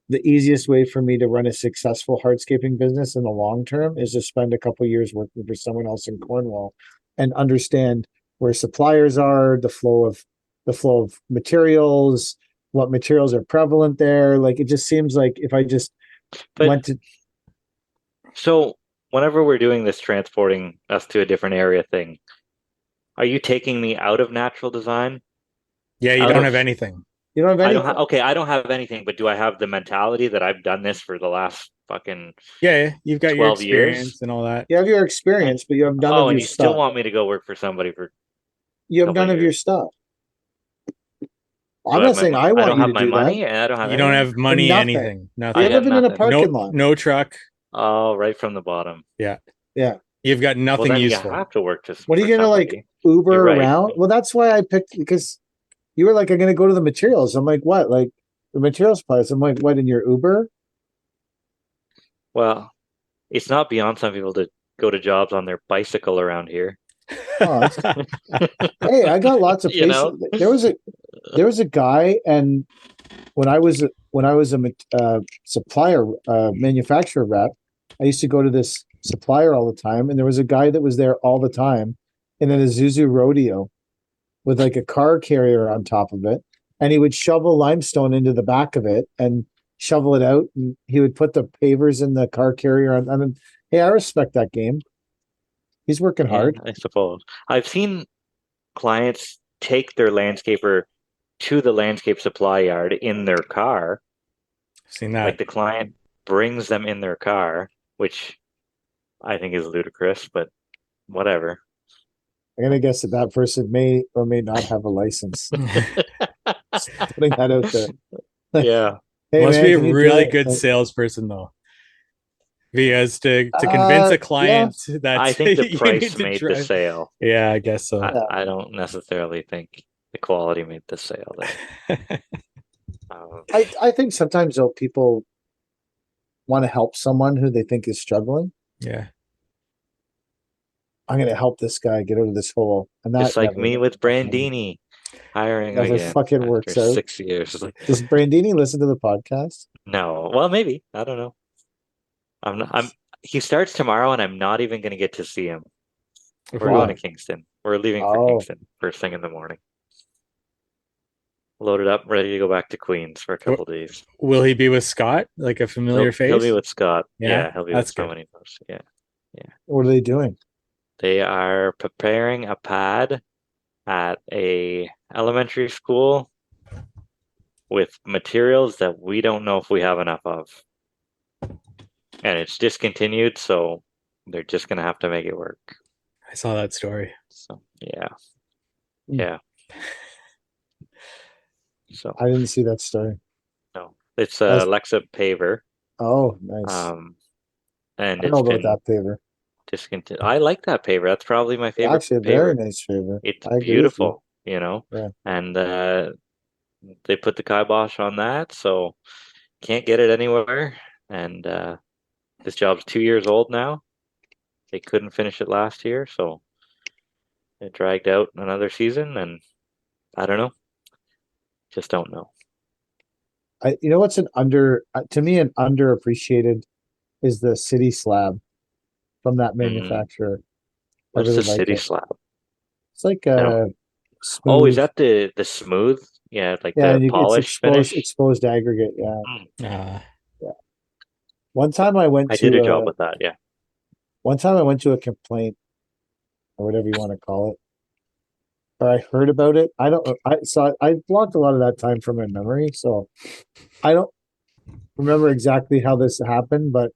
the easiest way for me to run a successful hardscaping business in the long term is to spend a couple years working for someone else in Cornwall and understand where suppliers are, the flow of materials, what materials are prevalent there. Like it just seems like if I just But went to so whenever we're doing this transporting us to a different area thing, are you taking me out of natural design? Yeah, you Out don't of have anything. you don't have I any don't have okay, I don't have anything, but do I have the mentality that I've done this for the last fucking Yeah, you've got your 12 years? experience and all that. you have your experience, but you have none of Oh, and your you still stuff. want me to go work for somebody for You have couple none of your years. stuff. Do I'm I not have saying my I I want don't you have to my do that. money and I don't have You don't anything? have money, Nothing. anything, I nothing. You're got living in a nothing. parking No, lot. no truck. Oh, right from the bottom. Yeah, Yeah. you've got Well, nothing then you useful. have to work What are for you gonna like somebody. Uber You're right. around? Well, that's why I picked because you were like, I'm gonna go to the materials. I'm like, what? Like the materials place. I'm like, what in your Uber? Well, it's not beyond some people to go to jobs on their bicycle around here. Oh, hey, I got lots of You know? patience. There was a guy, and when I was a supplier manufacturer rep, I used to go to this supplier all the time, and there was a guy that was there all the time in an Isuzu rodeo with like a car carrier on top of it, and he would shovel limestone into the back of it and shovel it out, and he would put the pavers in the car carrier on. I mean, hey, I respect that game. He's working Yeah, hard. I suppose. I've seen clients take their landscaper to the landscape supply yard in their car. Seen Like that. the client brings them in their car, which I think is ludicrous, but whatever. I'm gonna guess that person may or may not have a license. Just putting that out there. Yeah. Hey Must man, be a can you really drive? good salesperson though. Because to convince a Yeah, client I that think the you price need to made the drive. sale. Yeah, I guess so. I don't necessarily think the quality made the sale there. I think sometimes though people want to help someone who they think is struggling. Yeah. I'm gonna help this guy get out of this hole, and that Just like never me with fucking, Brandini hiring never again fucking after works out. 6 years. Does Brandini listen to the podcast? No, well, maybe. I don't know. I'm. He starts tomorrow, and I'm not even going to get to see him. We're going to Why? Kingston. We're leaving for Oh, Kingston first thing in the morning. Loaded up, ready to go back to Queens for a couple days. Will he be with Scott, like a familiar He'll be face? with Scott. Yeah, Yeah, he'll be with that's good. somebody else. Yeah, what are they doing? they are preparing a pad at a elementary school with materials that we don't know if we have enough of. And it's discontinued, so they're just gonna have to make it work. I saw that story. So yeah. Hmm. Yeah. So I didn't see that story. no. It's That's- Alexa paver. Oh, nice. And I know it's about been that paver. discontinued. I like that paver. That's probably my favorite Actually, a very paver. nice favor. It's I agree with you. beautiful, you know. Yeah. And they put the kibosh on that, so can't get it anywhere. And this job's 2 years old now. They couldn't finish it last year, so it dragged out another season, and I don't know. Just don't know. You know what's to me an underappreciated is the city slab from that manufacturer. I What's really the like city it. slab? It's like No. Oh, is that the smooth? Yeah, like yeah, the and it's polished finish. exposed aggregate. Yeah. Uh, One time I went I did a to job with that. Yeah. one time I went to a complaint or whatever you want to call it, or I heard about it. I blocked a lot of that time from my memory, so I don't remember exactly how this happened, but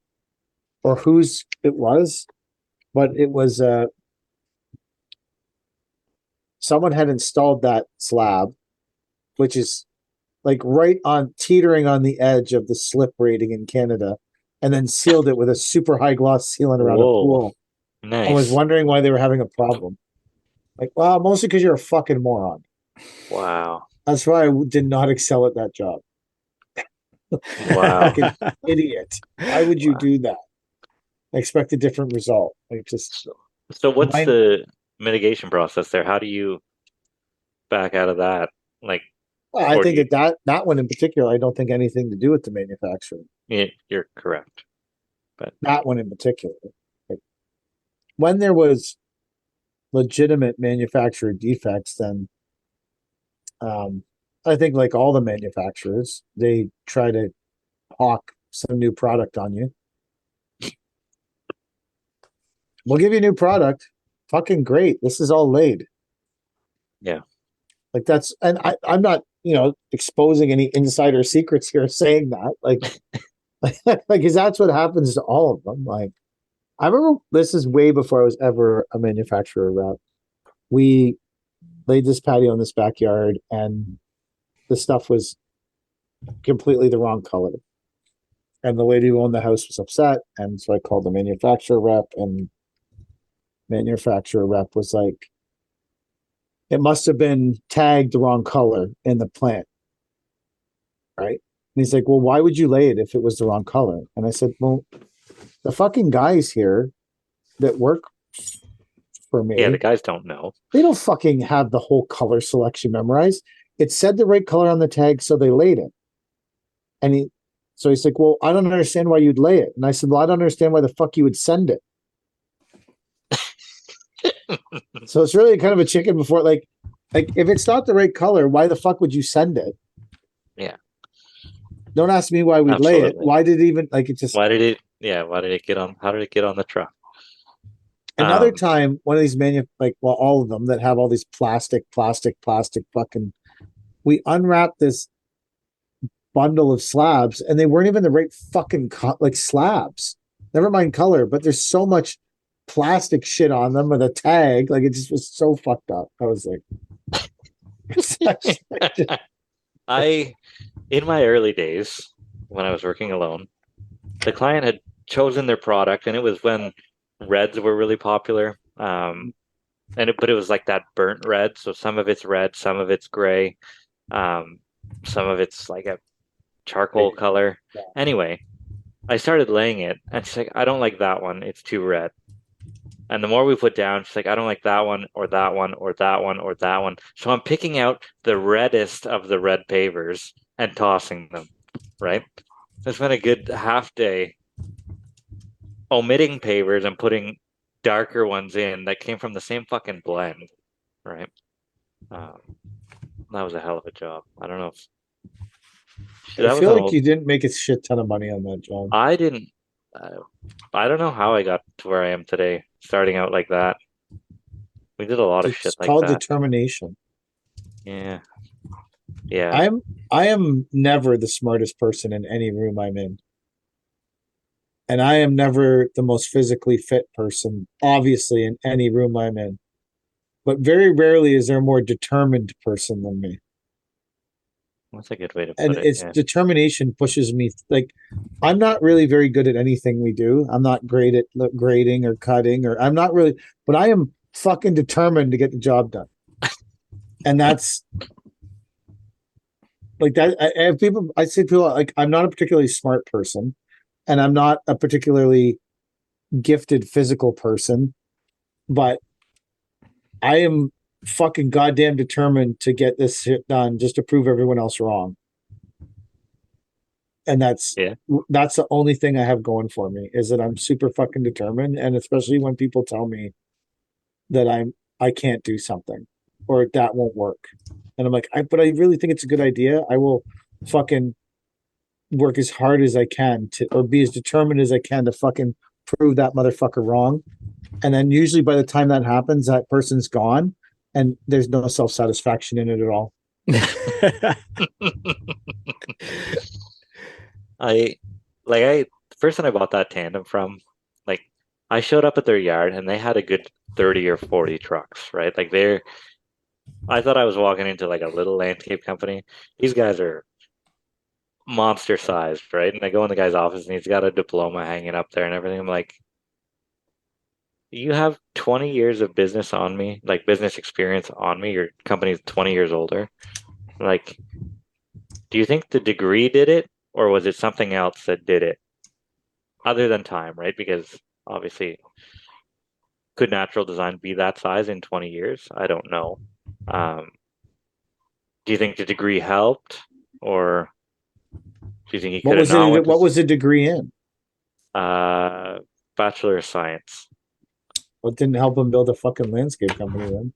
or whose it was, but it was someone had installed that slab, which is like right on teetering on the edge of the slip rating in Canada, and then sealed it with a super high gloss sealant around a Whoa. pool. I was Nice. wondering why they were having a problem. Like, well, mostly because you're a fucking moron. Wow. That's why I did not excel at that job. Wow. Fucking idiot. Why would you do that? I expect a different result. Like just So what's mine, the mitigation process there? How do you back out of that? Like, well, I or think do that one in particular, I don't think anything to do with the manufacturer. you're correct. But That one in particular. Like, when there was legitimate manufacturer defects, then I think like all the manufacturers, they try to hawk some new product on you. We'll give you a new product. Fucking great. This is all laid. Yeah. Like that's, and I'm not, exposing any insider secrets here saying that. Like, because that's what happens to all of them. Like, I remember this is way before I was ever a manufacturer rep. We laid this patio in this backyard, and the stuff was completely the wrong color. And the lady who owned the house was upset, and so I called the manufacturer rep, and manufacturer rep was like, it must have been tagged the wrong color in the plant. Right. And he's like, well, why would you lay it if it was the wrong color? And I said, well, the fucking guys here that work for me, Yeah, the guys don't know. they don't fucking have the whole color selection memorized. It said the right color on the tag, so they laid it. And so he's like, well, I don't understand why you'd lay it. And I said, well, I don't understand why the fuck you would send it. So it's really kind of a chicken before, like if it's not the right color, why the fuck would you send it? Yeah. Don't ask me why we'd lay it. Absolutely. Why did it even it just Why did it get on? How did it get on the truck? another time, one of these all of them that have all these plastic fucking, we unwrapped this bundle of slabs and they weren't even the right fucking slabs. Never mind color, but there's so much plastic shit on them with a tag. Like it just was so fucked up. I was like, I, in my early days when I was working alone, the client had chosen their product, and it was when reds were really popular. But it was like that burnt red. So some of it's red, some of it's gray, um, some of it's like a charcoal color. Anyway, I started laying it, and she's like, I don't like that one. It's too red. And the more we put down, she's like, I don't like that one, or that one, or that one, or that one. So I'm picking out the reddest of the red pavers and tossing them, right? I spent a good half day omitting pavers and putting darker ones in that came from the same fucking blend, right? Um, that was a hell of a job. I don't know if I that was feel an like old. you didn't make a shit ton of money on that job. I didn't. I don't know how I got to where I am today, starting out like that. We did a lot of It's shit like called that. determination. Yeah, yeah. I am never the smartest person in any room I'm in. And I am never the most physically fit person, obviously, in any room I'm in. But very rarely is there a more determined person than me. That's a good way to And put it. it's Yeah. determination pushes me. Like, I'm not really very good at anything we do. I'm not great at grading or cutting, or I'm not really, but I am fucking determined to get the job done. And that's like that. I say people like, I'm not a particularly smart person, and I'm not a particularly gifted physical person, but I am fucking goddamn determined to get this shit done just to prove everyone else wrong. And Yeah. that's the only thing I have going for me, is that I'm super fucking determined. And especially when people tell me that I can't do something or that won't work. And I'm like, but I really think it's a good idea. I will fucking work as hard as I can to, or be as determined as I can to fucking prove that motherfucker wrong. And then usually by the time that happens, that person's gone and there's no self-satisfaction in it at all. I the person I bought that tandem from, like I showed up at their yard and they had a good 30 or 40 trucks, right? I thought I was walking into like a little landscape company. These guys are monster sized, right? And I go in the guy's office and he's got a diploma hanging up there and everything. I'm like, you have 20 years of business on me, like business experience on me. Your company's 20 years older. Like, do you think the degree did it, or was it something else that did it other than time, right? Because obviously, could natural design be that size in 20 years? I don't know. Um, do you think the degree helped, or do you think he What could have was not it? went to What was the degree in? Bachelor of Science? What didn't help him build a fucking landscape company then?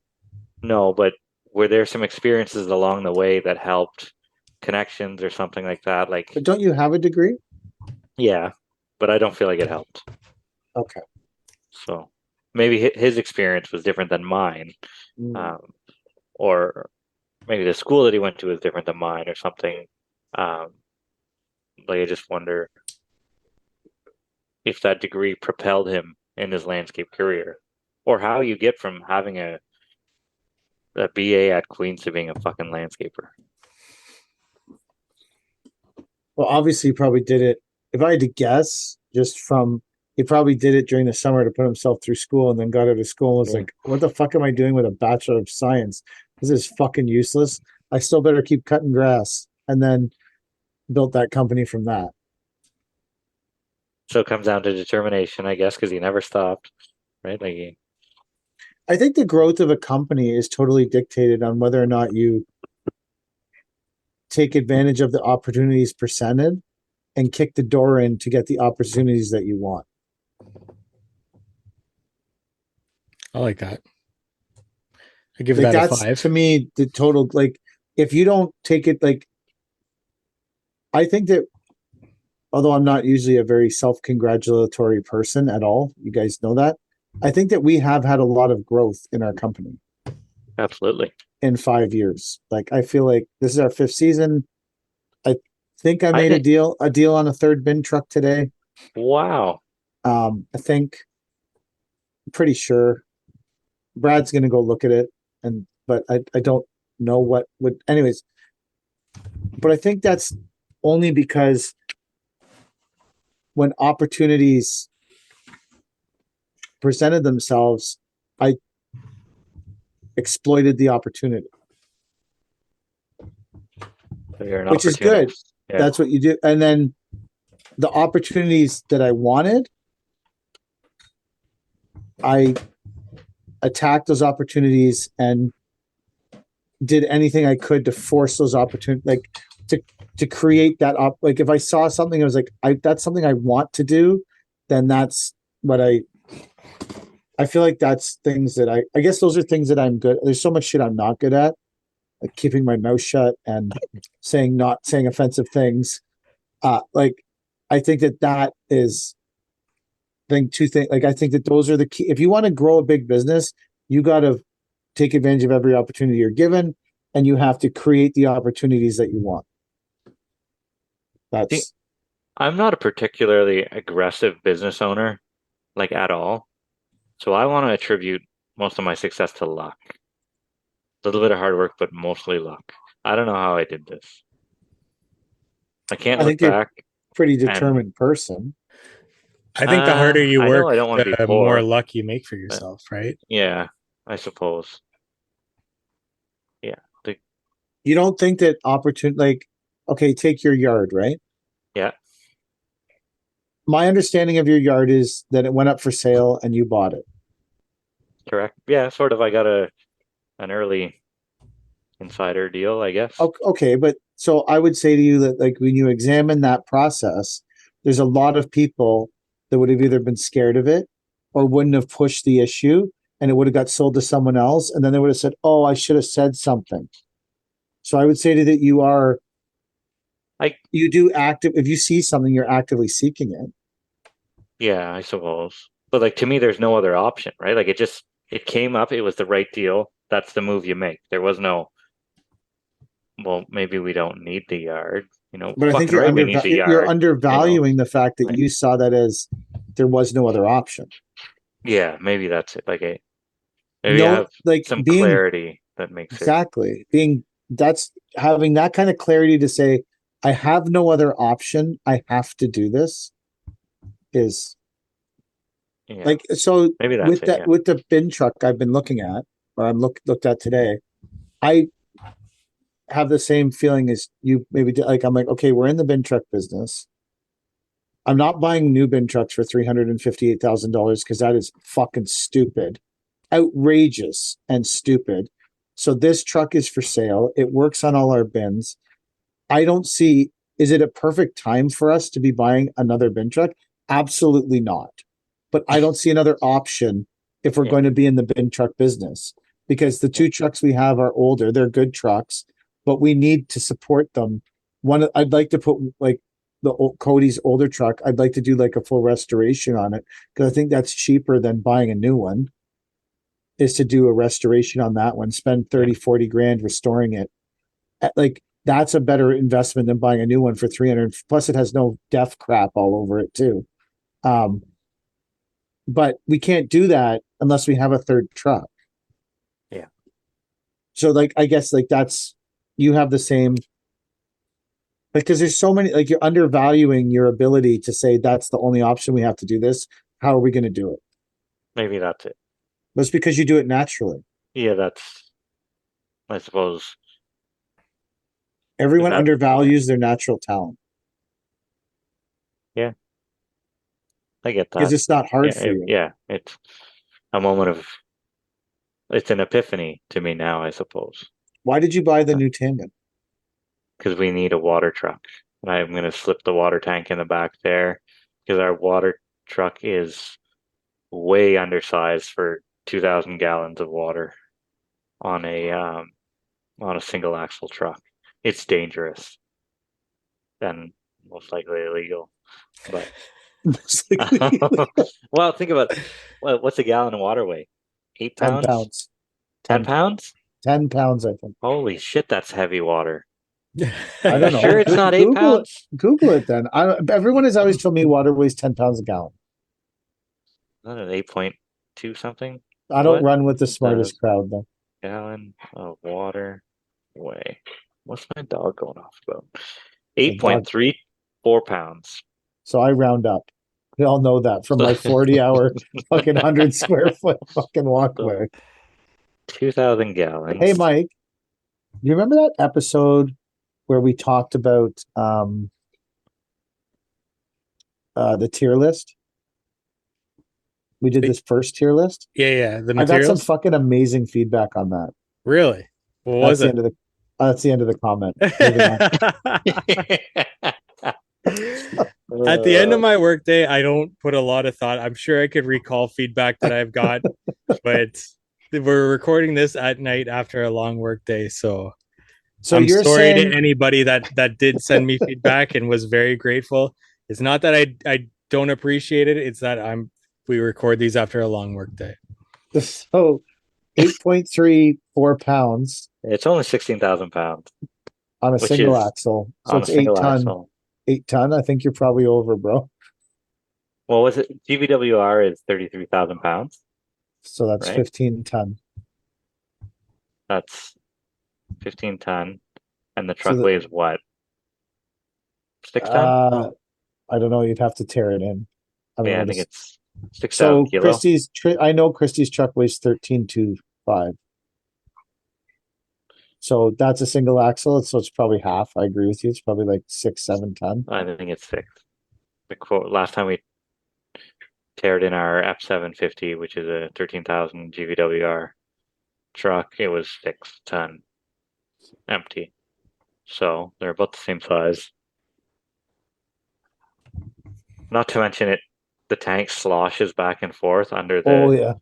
No, but were there some experiences along the way that helped, connections or something like that? Like, But don't you have a degree? yeah, but I don't feel like it helped. Okay. So maybe his experience was different than mine, or maybe the school that he went to was different than mine, or something. Um, like I just wonder if that degree propelled him in his landscape career, or how you get from having a BA at Queens to being a fucking landscaper. Well, obviously, he probably did it. If I had to guess, he probably did it during the summer to put himself through school, and then got out of school and was like, "What the fuck am I doing with a Bachelor of Science? This is fucking useless. I still better keep cutting grass." And then built that company from that. So it comes down to determination, I guess, because he never stopped, right? I think the growth of a company is totally dictated on whether or not you take advantage of the opportunities presented and kick the door in to get the opportunities that you want. I like that. I give Like, that a that's 5. to me the total, like, if you don't take it, like, I think that although I'm not usually a very self-congratulatory person at all, you guys know that, I think that we have had a lot of growth in our company Absolutely. in 5 years. Like, I feel like this is our 5th season. I think I made a deal on a third bin truck today. Wow. I think pretty sure Brad's going to go look at it, but I don't know what would. Anyways, but I think that's only because when opportunities presented themselves, I exploited the opportunity, So you're an which is good. opportunist. Yeah. That's what you do. And then the opportunities that I wanted, I attacked those opportunities and did anything I could to force those opportunities, like to create that like if I saw something, I was like, that's something I want to do, then that's what I feel like that's things that I guess those are things that I'm good. There's so much shit I'm not good at, like keeping my mouth shut and not saying offensive things. Like I think that is two things. Like I think that those are the key. If you want to grow a big business, you got to take advantage of every opportunity you're given, and you have to create the opportunities that you want. That's. I'm not a particularly aggressive business owner, like at all. So I want to attribute most of my success to luck. A little bit of hard work, but mostly luck. I don't know how I did this. I can't I look think you're back. a pretty determined person. I think the harder you I know work, I don't want to be the poor, more luck you make for but yourself, right? yeah, I suppose. Yeah. You don't think that opportunity, like, okay, take your yard, right? Yeah. My understanding of your yard is that it went up for sale and you bought it. Correct. Yeah, sort of. I got an early insider deal, I guess. Okay, but so I would say to you that, like, when you examine that process, there's a lot of people that would have either been scared of it or wouldn't have pushed the issue, and it would have got sold to someone else, and then they would have said, "Oh, I should have said something." So I would say to you that you do active. If you see something, you're actively seeking it. Yeah, I suppose. But like to me, there's no other option, right? Like it came up, it was the right deal. That's the move you make. There was no, well, maybe we don't need the yard. But I think Fucking right, we need the you're yard. undervaluing the fact that Like, you saw that as there was no other option. yeah, maybe that's it. Like maybe I No, have like some being clarity that makes it. exactly being that's having that kind of clarity to say, I have no other option. I have to do this is Yeah, like, so maybe that's with it. that, Yeah, with the bin truck I've been looking at, or I'm looked at today, I have the same feeling as you maybe did. Like, I'm like, okay, we're in the bin truck business. I'm not buying new bin trucks for $358,000 because that is fucking stupid, outrageous and stupid. So this truck is for sale. It works on all our bins. I don't see, is it a perfect time for us to be buying another bin truck? Absolutely not. But I don't see another option if we're yeah, going to be in the bin truck business, because the two trucks we have are older. They're good trucks, but we need to support them. One, I'd like to put like Cody's older truck. I'd like to do like a full restoration on it because I think that's cheaper than buying a new one, is to do a restoration on that one, spend 30, 40 grand restoring it. Like, that's a better investment than buying a new one for 300. Plus it has no death crap all over it too. But we can't do that unless we have a third truck. yeah. So like, I guess like you have the same, because there's so many, like, you're undervaluing your ability to say that's the only option. We have to do this. How are we going to do it? Maybe that's it. That's because you do it naturally. Yeah, that's. I suppose. Everyone undervalues their natural talent. Yeah, I get Because that. it's not hard for you. Yeah, it's a moment of. It's an epiphany to me now, I suppose. Why did you buy the new tandem? Because we need a water truck. And I'm going to slip the water tank in the back there because our water truck is way undersized for 2,000 gallons of water on a single axle truck. It's dangerous and most likely illegal. But well, think about what's a gallon of water weigh? 8 10 pounds? pounds. 10 pounds? 10 pounds, I think. Holy shit, that's heavy water. I don't know. Sure, it's not 8 Google it. pounds? Google it then. Everyone has always told me water weighs 10 pounds a gallon. Not an 8 point. 2 something. I don't What run with the smartest crowd though. gallon of water weigh? What's my dog going off about? The dog. 8.34 pounds. So I round up. We all know that from my 40-hour fucking 100 square foot fucking walkway. 2,000 gallons. Hey Mike, you remember that episode where we talked about the tier list? We did this first tier list. Yeah. The I got some materials. fucking amazing feedback on that. Really? What That's was the it? end of the that's the end of the comment. Moving on. At the end of my workday, I don't put a lot of thought. I'm sure I could recall feedback that I've got, but we're recording this at night after a long workday, so So I'm you're sorry saying to anybody that did send me feedback and was very grateful. It's not that I don't appreciate it. It's that we record these after a long workday. so 8.34 pounds It's only 16,000 pounds, on a which single is axle. So on a it's single 8 ton. axle. 8 ton. I think you're probably over, bro. What was it? GVWR is 33,000 pounds. So that's Right. 15 ton. That's 15 ton. And the So truck weighs what? 6 ton? I don't know. You'd have to tear it in. I don't Yeah, know. I think it's 6,000 So kilo. I know Christie's truck weighs 13.25. So that's a single axle. So it's probably half. I agree with you. It's probably like 6-7 ton. I think it's 6. The quote last time we teared in our F750, which is a 13,000 GVWR truck, it was 6 ton empty. So they're about the same size. Not to mention the tank sloshes back and forth under Oh yeah.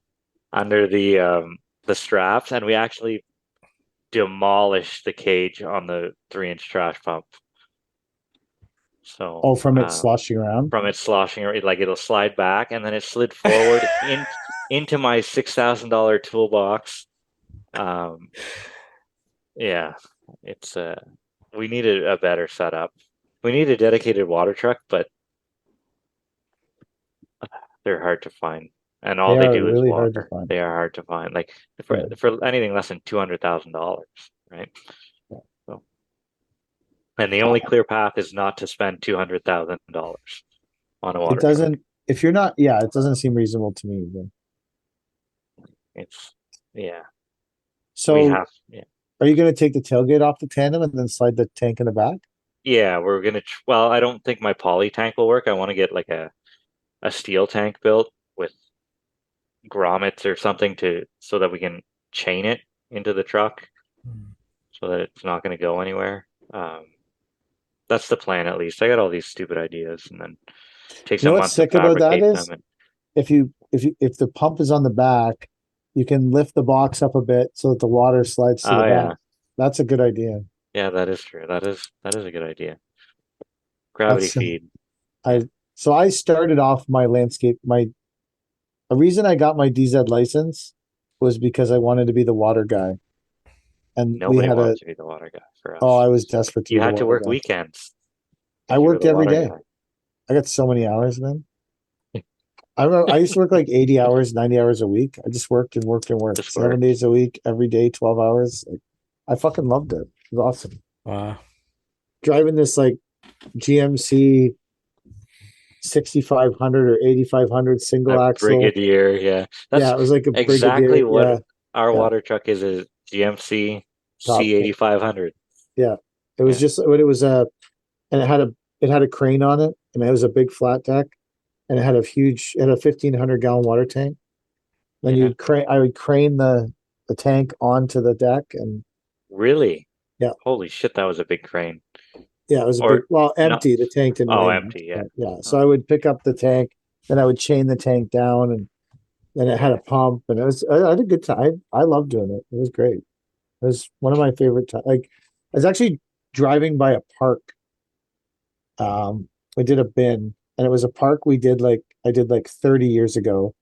the straps, and we actually demolished the cage on the 3-inch trash pump. So from it sloshing around. From it sloshing, like it'll slide back, and then it slid forward into my $6,000 toolbox. Yeah, it's we needed a better setup. We need a dedicated water truck, but they're hard to find, and all they do is really hard to water. find. They are hard to find, like for anything less than $200,000, right? Yeah. So, and the only clear path is not to spend $200,000 on a water It doesn't. truck. If you're not, yeah, it doesn't seem reasonable to me. Either. It's yeah. So We have are you going to take the tailgate off the tandem and then slide the tank in the back? Yeah, we're gonna. Well, I don't think my poly tank will work. I want to get like a steel tank built with grommets or something so that we can chain it into the truck, so that it's not going to go anywhere. That's the plan, at least. I got all these stupid ideas, and then take You know some what's months to sick about that fabricate is them. And if the pump is on the back, you can lift the box up a bit so that the water slides to the back. yeah, That's a good idea. yeah, that is true. That is a good idea. Gravity feed. So I started off my landscape. A reason I got my DZ license was because I wanted to be the water guy, and Nobody wants to be the water guy for us. Oh, I was desperate to. You had to work weekends. I worked every day. I got so many hours, man. I used to work like 80 hours, 90 hours a week. I just worked and worked and worked 7 days a week, every day, 12 hours. I fucking loved it. It was awesome. Wow. Driving this like GMC 6500 or 8500 single axle. Brigadier, yeah. It was like a exactly Brigadier, what our water truck is a GMC C8500. Yeah. It was just what it was and it had a crane on it, and it was a big flat deck, and it had a 1,500 gallon water tank. Then I would crane the tank onto the deck, and really, yeah, holy shit, that was a big crane. Yeah, it was empty. The tank didn't. Empty. Yeah, yeah. So I would pick up the tank, then I would chain the tank down, and then it had a pump, and I had a good time. I loved doing it. It was great. It was one of my favorite times. Like, I was actually driving by a park. We did a bin, and it was a park I did like 30 years ago.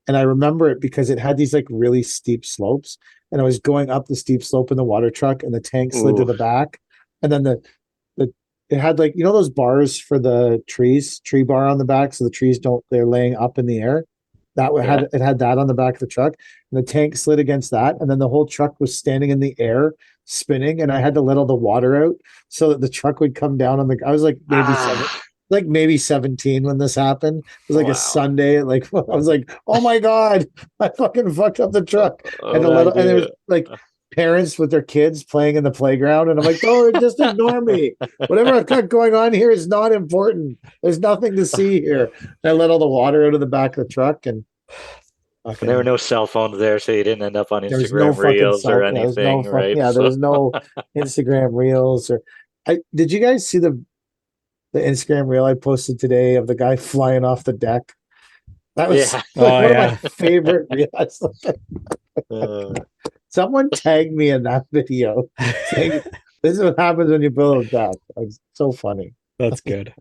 And I remember it because it had these like really steep slopes, and I was going up the steep slope in the water truck, and the tank slid to the back, and then it had like, those bars for the tree bar on the back, so the trees they're laying up in the air. That had that on the back of the truck, and the tank slid against that, and then the whole truck was standing in the air, spinning, and I had to let all the water out so that the truck would come down on the. I was like maybe 17 when this happened. It was like Wow. a Sunday. Like I was like, oh my god, I fucking fucked up the truck, and and there was like parents with their kids playing in the playground, and I'm like, oh, just ignore me. Whatever I've got going on here is not important. There's nothing to see here. And I let all the water out of the back of the truck, and there were no cell phones there, so you didn't end up on there was no Instagram fucking Reels or there was anything, no right? there was no Instagram Reels or. Did you guys see the Instagram reel I posted today of the guy flying off the deck? That was one of my favorite reels. Someone tagged me in that video saying, "This is what happens when you build a deck." It's so funny. That's good.